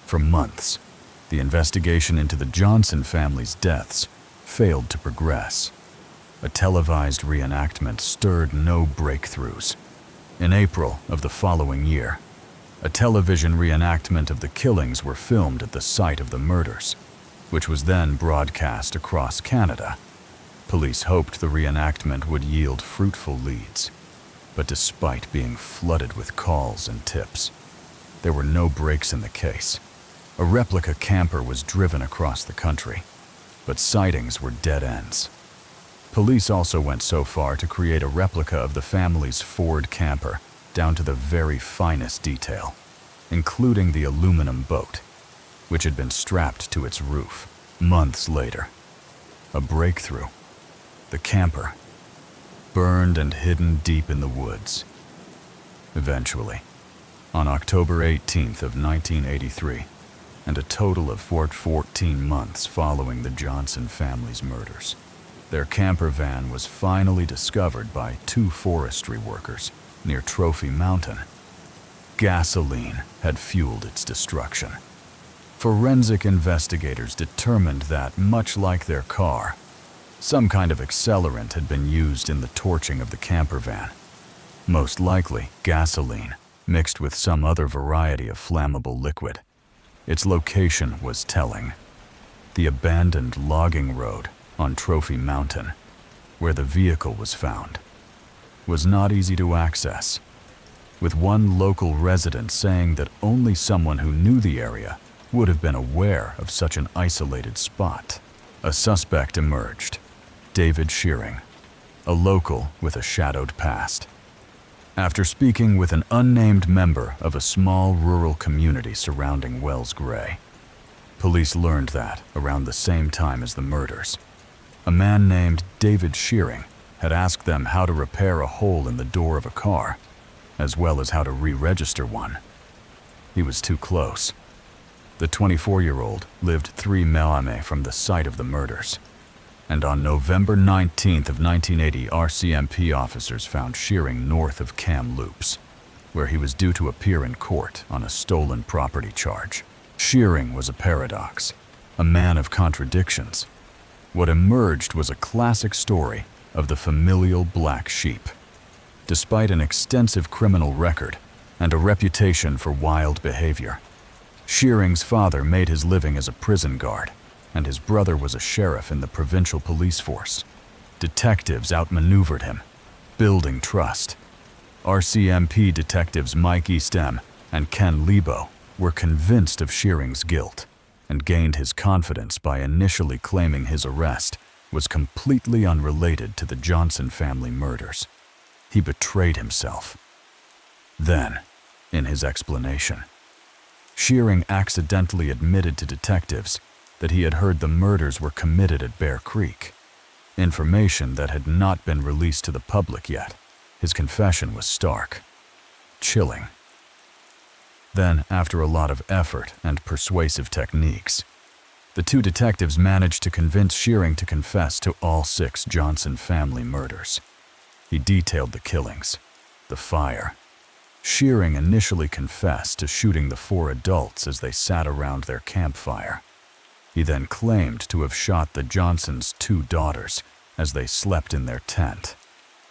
For months, the investigation into the Johnson family's deaths failed to progress. A televised reenactment stirred no breakthroughs. In April of the following year, a television reenactment of the killings were filmed at the site of the murders, which was then broadcast across Canada. Police hoped the reenactment would yield fruitful leads, but despite being flooded with calls and tips, there were no breaks in the case. A replica camper was driven across the country, but sightings were dead ends. Police also went so far to create a replica of the family's Ford camper down to the very finest detail, including the aluminum boat, which had been strapped to its roof. Months later, a breakthrough. The camper, burned and hidden deep in the woods. Eventually, on October 18th of 1983, and a total of 14 months following the Johnson family's murders, their camper van was finally discovered by 2 forestry workers near Trophy Mountain. Gasoline had fueled its destruction. Forensic investigators determined that, much like their car, some kind of accelerant had been used in the torching of the camper van. Most likely gasoline, mixed with some other variety of flammable liquid. Its location was telling. The abandoned logging road on Trophy Mountain, where the vehicle was found, was not easy to access, with one local resident saying that only someone who knew the area would have been aware of such an isolated spot. A suspect emerged, David Shearing, a local with a shadowed past. After speaking with an unnamed member of a small rural community surrounding Wells Gray, police learned that, around the same time as the murders, a man named David Shearing had asked them how to repair a hole in the door of a car, as well as how to re-register one. He was too close. The 24-year-old lived 3 miles from the site of the murders, and on November 19th of 1980, RCMP officers found Shearing north of Kamloops, where he was due to appear in court on a stolen property charge. Shearing was a paradox, a man of contradictions. What emerged was a classic story of the familial black sheep. Despite an extensive criminal record and a reputation for wild behavior, Shearing's father made his living as a prison guard, and his brother was a sheriff in the provincial police force. Detectives outmaneuvered him, building trust. RCMP detectives Mike Eastem and Ken Lebo were convinced of Shearing's guilt and gained his confidence by initially claiming his arrest was completely unrelated to the Johnson family murders. He betrayed himself. Then, in his explanation, Shearing accidentally admitted to detectives that he had heard the murders were committed at Bear Creek, information that had not been released to the public yet. His confession was stark, chilling. Then, after a lot of effort and persuasive techniques, the 2 detectives managed to convince Shearing to confess to all 6 Johnson family murders. He detailed the killings, the fire. Shearing initially confessed to shooting the 4 adults as they sat around their campfire. He then claimed to have shot the Johnsons' 2 daughters as they slept in their tent,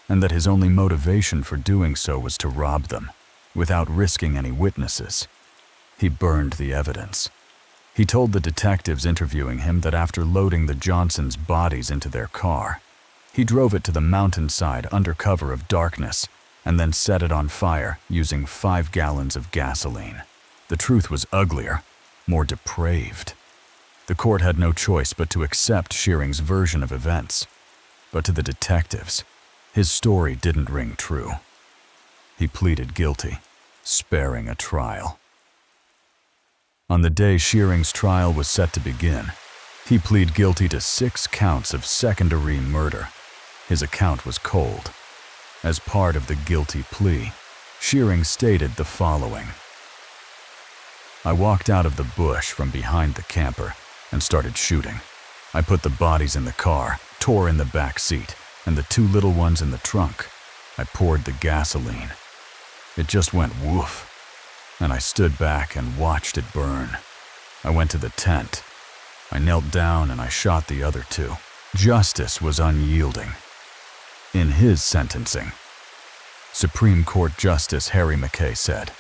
and that his only motivation for doing so was to rob them, without risking any witnesses. He burned the evidence. He told the detectives interviewing him that after loading the Johnsons' bodies into their car, he drove it to the mountainside under cover of darkness and then set it on fire using 5 gallons of gasoline. The truth was uglier, more depraved. The court had no choice but to accept Shearing's version of events. But to the detectives, his story didn't ring true. He pleaded guilty, sparing a trial. On the day Shearing's trial was set to begin, he pleaded guilty to 6 counts of second-degree murder. His account was cold. As part of the guilty plea, Shearing stated the following: "I walked out of the bush from behind the camper and started shooting. I put the bodies in the car, tore in the back seat, and the 2 little ones in the trunk. I poured the gasoline. It just went woof, and I stood back and watched it burn. I went to the tent. I knelt down and I shot the other 2. Justice was unyielding." In his sentencing, Supreme Court Justice Harry McKay said,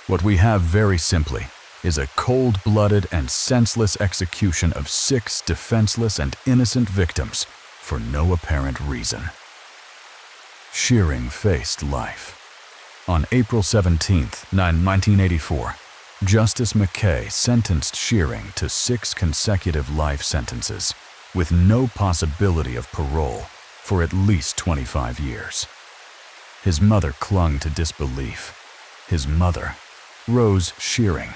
"What we have very simply is a cold-blooded and senseless execution of 6 defenseless and innocent victims for no apparent reason." Shearing faced life. On April 17, 1984, Justice McKay sentenced Shearing to 6 consecutive life sentences with no possibility of parole for at least 25 years. His mother clung to disbelief. His mother, Rose Shearing,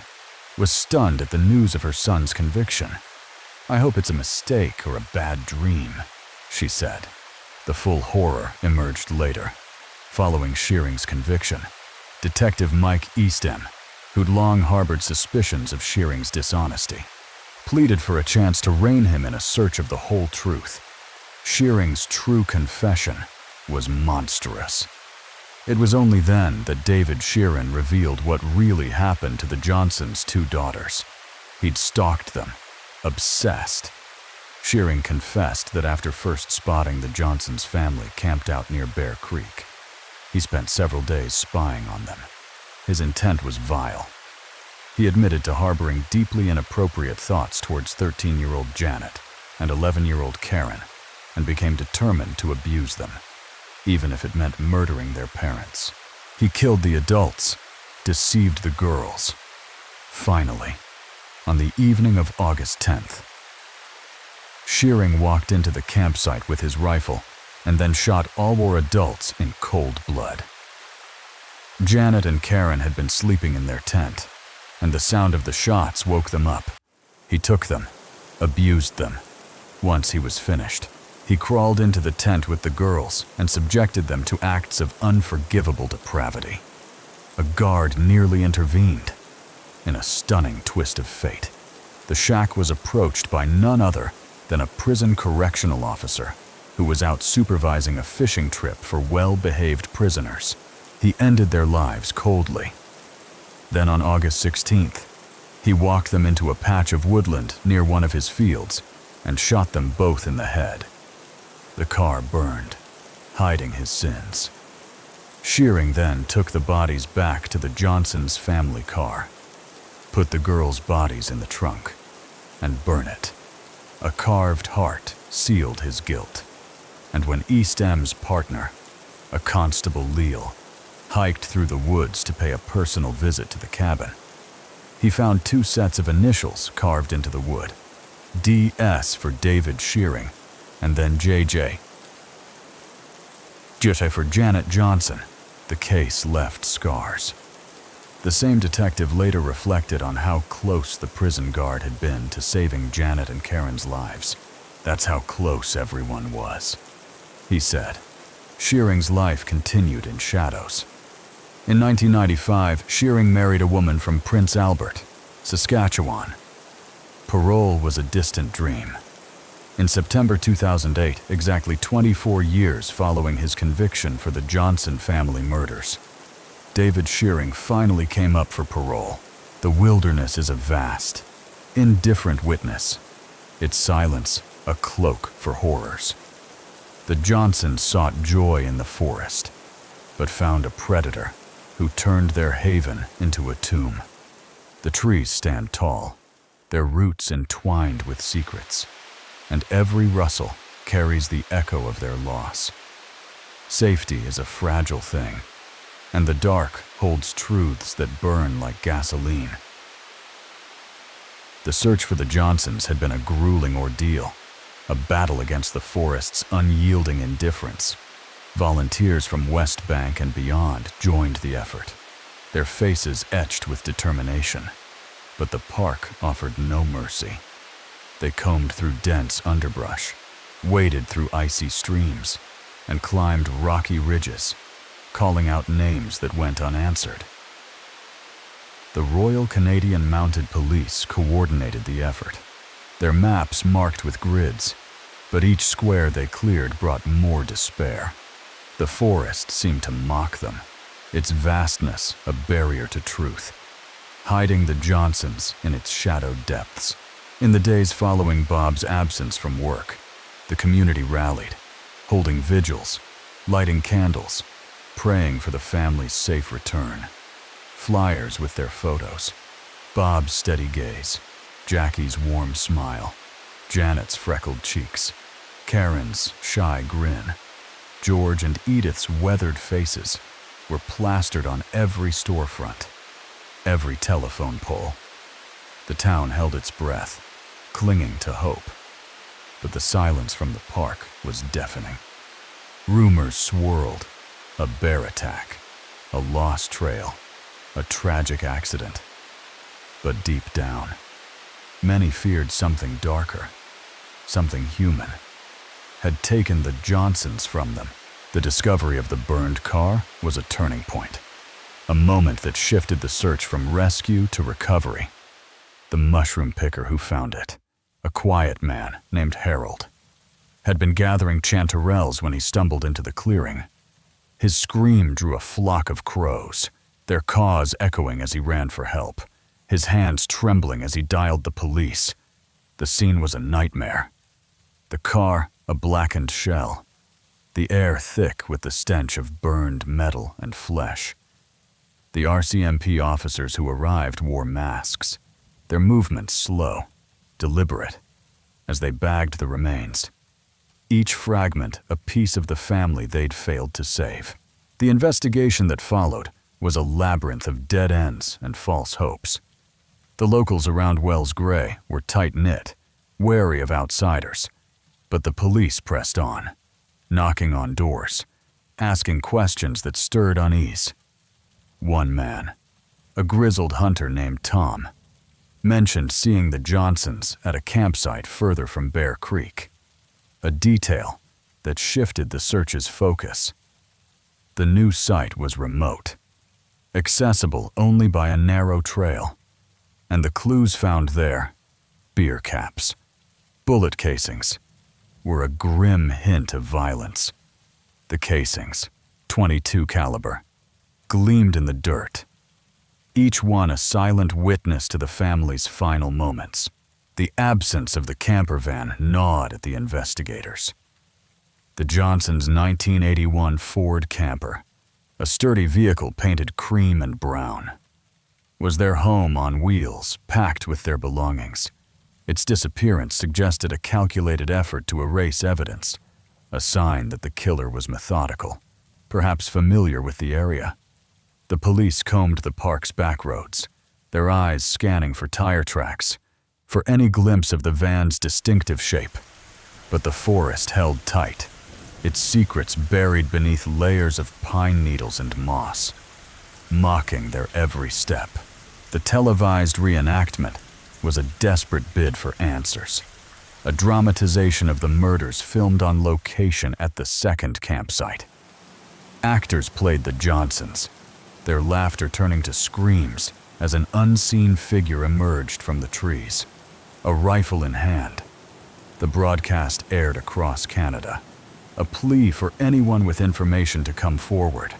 was stunned at the news of her son's conviction. "I hope it's a mistake or a bad dream," she said. The full horror emerged later. Following Shearing's conviction, Detective Mike Eastham, who'd long harbored suspicions of Shearing's dishonesty, pleaded for a chance to rein him in a search of the whole truth. Shearing's true confession was monstrous. It was only then that David Shearing revealed what really happened to the Johnsons' 2 daughters. He'd stalked them, obsessed. Shearing confessed that after first spotting the Johnsons' family camped out near Bear Creek, he spent several days spying on them. His intent was vile. He admitted to harboring deeply inappropriate thoughts towards 13-year-old Janet and 11-year-old Karen, and became determined to abuse them, even if it meant murdering their parents. He killed the adults, deceived the girls. Finally, on the evening of August 10th, Shearing walked into the campsite with his rifle and then shot all 4 adults in cold blood. Janet and Karen had been sleeping in their tent, and the sound of the shots woke them up. He took them, abused them. Once he was finished, he crawled into the tent with the girls and subjected them to acts of unforgivable depravity. A guard nearly intervened. In a stunning twist of fate, the shack was approached by none other than a prison correctional officer who was out supervising a fishing trip for well-behaved prisoners. He ended their lives coldly. Then on August 16th, he walked them into a patch of woodland near one of his fields and shot them both in the head. The car burned, hiding his sins. Shearing then took the bodies back to the Johnsons' family car, put the girls' bodies in the trunk, and burned it. A carved heart sealed his guilt. And when Eastham's partner, a Constable Leal, hiked through the woods to pay a personal visit to the cabin, he found 2 sets of initials carved into the wood: DS for David Shearing, and then JJ. JJ for Janet Johnson. The case left scars. The same detective later reflected on how close the prison guard had been to saving Janet and Karen's lives. That's how close everyone was. He said, Shearing's life continued in shadows. In 1995, Shearing married a woman from Prince Albert, Saskatchewan. Parole was a distant dream. In September 2008, exactly 24 years following his conviction for the Johnson family murders, David Shearing finally came up for parole. The wilderness is a vast, indifferent witness, its silence a cloak for horrors. The Johnsons sought joy in the forest, but found a predator who turned their haven into a tomb. The trees stand tall, their roots entwined with secrets, and every rustle carries the echo of their loss. Safety is a fragile thing, and the dark holds truths that burn like gasoline. The search for the Johnsons had been a grueling ordeal, a battle against the forest's unyielding indifference. Volunteers from West Bank and beyond joined the effort, their faces etched with determination. But the park offered no mercy. They combed through dense underbrush, waded through icy streams, and climbed rocky ridges, calling out names that went unanswered. The Royal Canadian Mounted Police coordinated the effort, their maps marked with grids, but each square they cleared brought more despair. The forest seemed to mock them, its vastness a barrier to truth, hiding the Johnsons in its shadowed depths. In the days following Bob's absence from work, the community rallied, holding vigils, lighting candles, praying for the family's safe return. Flyers with their photos, Bob's steady gaze, Jackie's warm smile, Janet's freckled cheeks, Karen's shy grin, George and Edith's weathered faces were plastered on every storefront, every telephone pole. The town held its breath, clinging to hope. But the silence from the park was deafening. Rumors swirled: a bear attack, a lost trail, a tragic accident. But deep down, many feared something darker, something human, had taken the Johnsons from them. The discovery of the burned car was a turning point, a moment that shifted the search from rescue to recovery. The mushroom picker who found it, a quiet man named Harold, had been gathering chanterelles when he stumbled into the clearing. His scream drew a flock of crows, their caws echoing as he ran for help, his hands trembling as he dialed the police. The scene was a nightmare. The car, a blackened shell, the air thick with the stench of burned metal and flesh. The RCMP officers who arrived wore masks, their movements slow, deliberate, as they bagged the remains. Each fragment a piece of the family they'd failed to save. The investigation that followed was a labyrinth of dead ends and false hopes. The locals around Wells Gray were tight-knit, wary of outsiders, but the police pressed on, knocking on doors, asking questions that stirred unease. One man, a grizzled hunter named Tom, mentioned seeing the Johnsons at a campsite further from Bear Creek, a detail that shifted the search's focus. The new site was remote, accessible only by a narrow trail, and the clues found there, beer caps, bullet casings, were a grim hint of violence. The casings, .22 caliber, gleamed in the dirt, each one a silent witness to the family's final moments. The absence of the camper van gnawed at the investigators. The Johnsons' 1981 Ford camper, a sturdy vehicle painted cream and brown, was their home on wheels, packed with their belongings. Its disappearance suggested a calculated effort to erase evidence, a sign that the killer was methodical, perhaps familiar with the area. The police combed the park's back roads, their eyes scanning for tire tracks, for any glimpse of the van's distinctive shape. But the forest held tight, its secrets buried beneath layers of pine needles and moss, mocking their every step. The televised reenactment was a desperate bid for answers, a dramatization of the murders filmed on location at the second campsite. Actors played the Johnsons, their laughter turning to screams as an unseen figure emerged from the trees, a rifle in hand. The broadcast aired across Canada, a plea for anyone with information to come forward.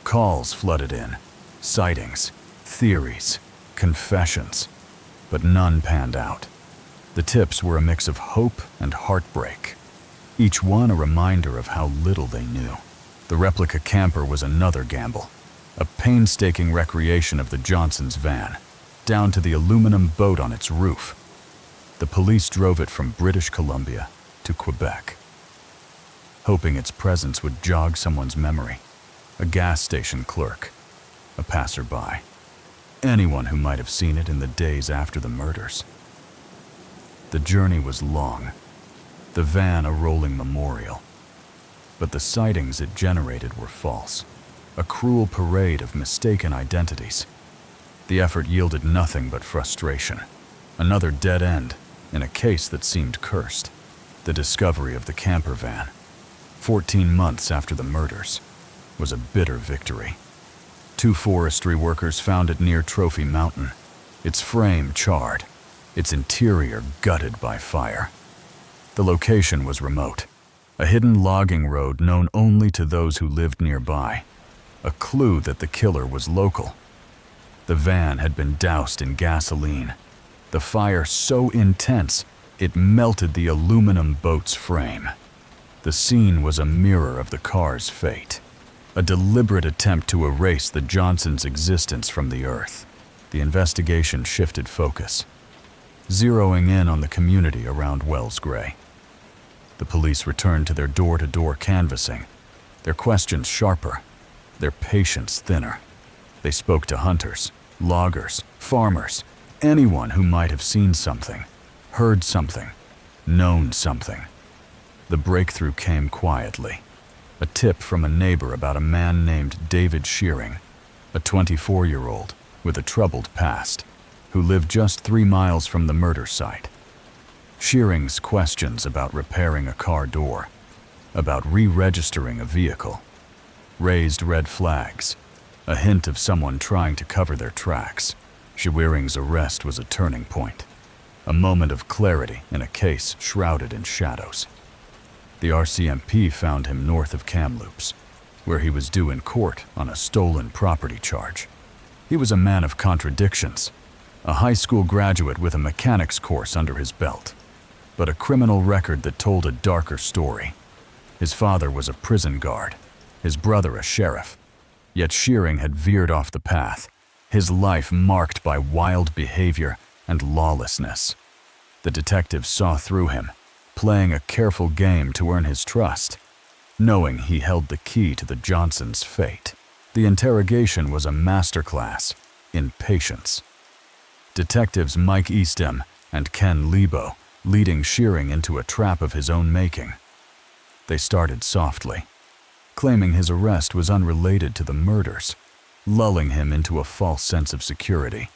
Calls flooded in, sightings, theories, confessions, but none panned out. The tips were a mix of hope and heartbreak, each one a reminder of how little they knew. The replica camper was another gamble, a painstaking recreation of the Johnsons' van, down to the aluminum boat on its roof. The police drove it from British Columbia to Quebec, hoping its presence would jog someone's memory, a gas station clerk, a passerby, anyone who might have seen it in the days after the murders. The journey was long, the van a rolling memorial, but the sightings it generated were false. A cruel parade of mistaken identities. The effort yielded nothing but frustration. Another dead end in a case that seemed cursed. The discovery of the camper van, 14 months after the murders, was a bitter victory. 2 forestry workers found it near Trophy Mountain, its frame charred, its interior gutted by fire. The location was remote, a hidden logging road known only to those who lived nearby, a clue that the killer was local. The van had been doused in gasoline, the fire so intense it melted the aluminum boat's frame. The scene was a mirror of the car's fate, a deliberate attempt to erase the Johnsons' existence from the earth. The investigation shifted focus, zeroing in on the community around Wells Gray. The police returned to their door-to-door canvassing, their questions sharper, their patience thinner. They spoke to hunters, loggers, farmers, anyone who might have seen something, heard something, known something. The breakthrough came quietly. A tip from a neighbor about a man named David Shearing, a 24-year-old with a troubled past, who lived just 3 miles from the murder site. Shearing's questions about repairing a car door, about re-registering a vehicle, raised red flags, a hint of someone trying to cover their tracks. Shearing's arrest was a turning point, a moment of clarity in a case shrouded in shadows. The RCMP found him north of Kamloops, where he was due in court on a stolen property charge. He was a man of contradictions, a high school graduate with a mechanics course under his belt, but a criminal record that told a darker story. His father was a prison guard, his brother a sheriff, yet Shearing had veered off the path, his life marked by wild behavior and lawlessness. The detectives saw through him, playing a careful game to earn his trust, knowing he held the key to the Johnsons' fate. The interrogation was a masterclass in patience. Detectives Mike Eastham and Ken Lebo leading Shearing into a trap of his own making. They started softly, claiming his arrest was unrelated to the murders, lulling him into a false sense of security.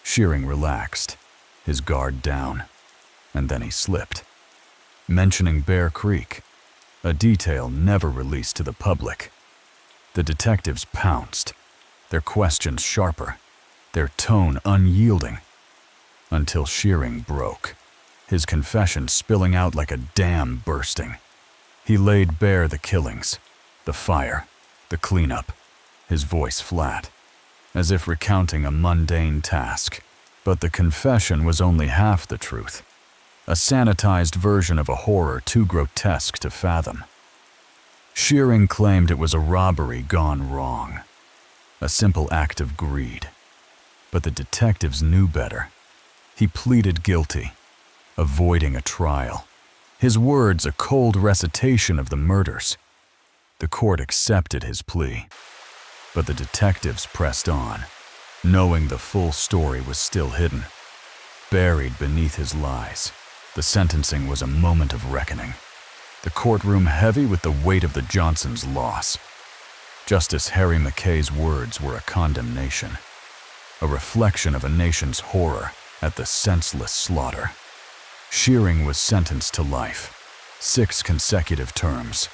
Shearing relaxed, his guard down, and then he slipped, mentioning Bear Creek, a detail never released to the public. The detectives pounced, their questions sharper, their tone unyielding, until Shearing broke, his confession spilling out like a dam bursting. He laid bare the killings, the fire, the cleanup, his voice flat, as if recounting a mundane task. But the confession was only half the truth, a sanitized version of a horror too grotesque to fathom. Shearing claimed it was a robbery gone wrong, a simple act of greed. But the detectives knew better. He pleaded guilty, avoiding a trial, his words a cold recitation of the murders. The court accepted his plea, but the detectives pressed on, knowing the full story was still hidden, buried beneath his lies. The sentencing was a moment of reckoning, the courtroom heavy with the weight of the Johnsons' loss. Justice Harry McKay's words were a condemnation, a reflection of a nation's horror at the senseless slaughter. Shearing was sentenced to life, 6 consecutive terms,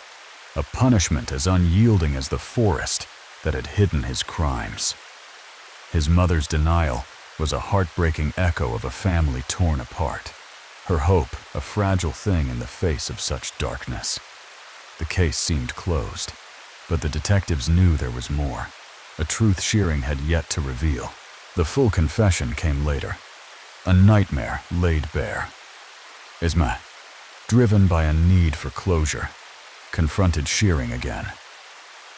a punishment as unyielding as the forest that had hidden his crimes. His mother's denial was a heartbreaking echo of a family torn apart, her hope a fragile thing in the face of such darkness. The case seemed closed, but the detectives knew there was more, a truth Shearing had yet to reveal. The full confession came later, a nightmare laid bare. Isma, driven by a need for closure, confronted Shearing again,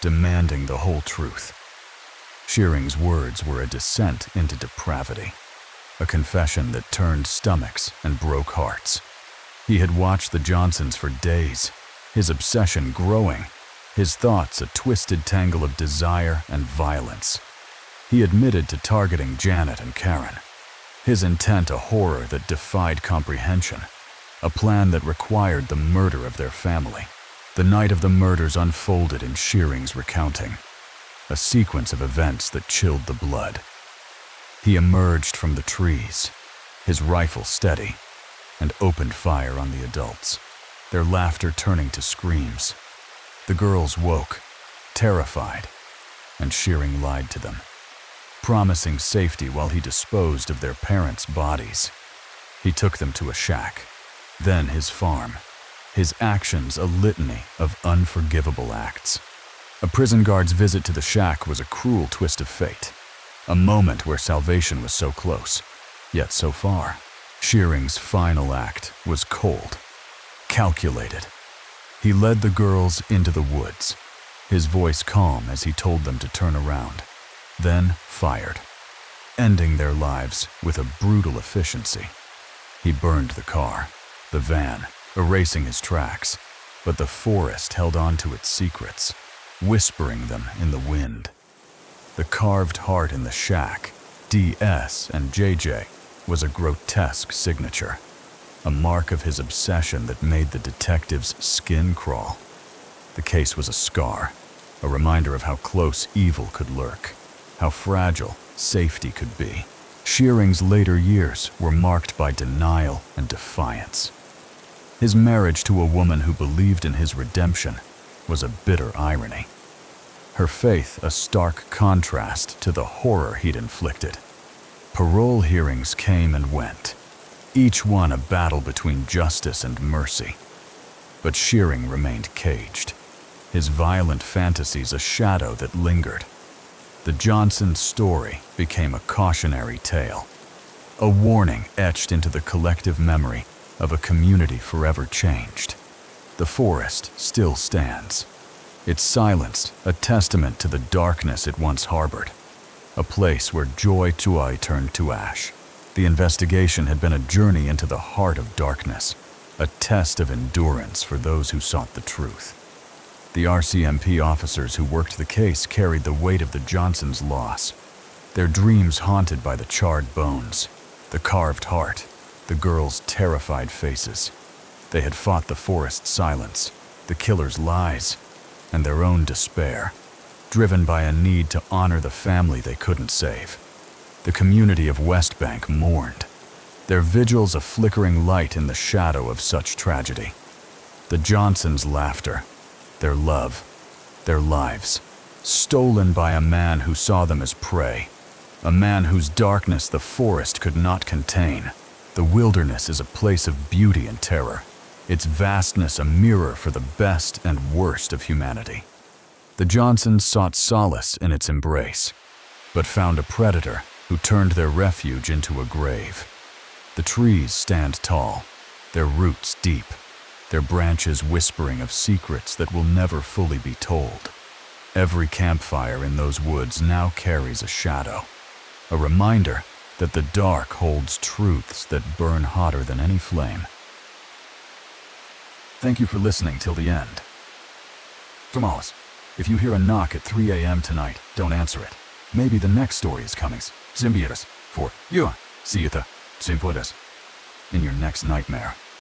demanding the whole truth. Shearing's words were a descent into depravity, a confession that turned stomachs and broke hearts. He had watched the Johnsons for days, his obsession growing, his thoughts a twisted tangle of desire and violence. He admitted to targeting Janet and Karen, his intent a horror that defied comprehension, a plan that required the murder of their family. The night of the murders unfolded in Shearing's recounting, a sequence of events that chilled the blood. He emerged from the trees, his rifle steady, and opened fire on the adults, their laughter turning to screams. The girls woke, terrified, and Shearing lied to them, promising safety while he disposed of their parents' bodies. He took them to a shack, then his farm, his actions a litany of unforgivable acts. A prison guard's visit to the shack was a cruel twist of fate, a moment where salvation was so close, yet so far. Shearing's final act was cold, calculated. He led the girls into the woods, his voice calm as he told them to turn around, then fired, ending their lives with a brutal efficiency. He burned the car, the van, erasing his tracks, but the forest held on to its secrets, whispering them in the wind. The carved heart in the shack, DS and JJ, was a grotesque signature, a mark of his obsession that made the detective's skin crawl. The case was a scar, a reminder of how close evil could lurk, how fragile safety could be. Shearing's later years were marked by denial and defiance. His marriage to a woman who believed in his redemption was a bitter irony. Her faith a stark contrast to the horror he'd inflicted. Parole hearings came and went, each one a battle between justice and mercy. But Shearing remained caged, his violent fantasies a shadow that lingered. The Johnson story became a cautionary tale, a warning etched into the collective memory of a community forever changed. The forest still stands, its silence a testament to the darkness it once harbored, a place where joy turned to ash. The investigation had been a journey into the heart of darkness, a test of endurance for those who sought the truth. The RCMP officers who worked the case carried the weight of the Johnsons' loss, their dreams haunted by the charred bones, the carved heart, the girls' terrified faces. They had fought the forest's silence, the killer's lies, and their own despair, driven by a need to honor the family they couldn't save. The community of West Bank mourned, their vigils a flickering light in the shadow of such tragedy. The Johnsons' laughter, their love, their lives, stolen by a man who saw them as prey, a man whose darkness the forest could not contain. The wilderness is a place of beauty and terror, its vastness a mirror for the best and worst of humanity. The Johnsons sought solace in its embrace, but found a predator who turned their refuge into a grave. The trees stand tall, their roots deep, their branches whispering of secrets that will never fully be told. Every campfire in those woods now carries a shadow, a reminder that the dark holds truths that burn hotter than any flame. Thank you for listening till the end. Tomorrow, if you hear a knock at 3 a.m. tonight, don't answer it. Maybe the next story is coming. Symbiotes for you. See you the same in your next nightmare.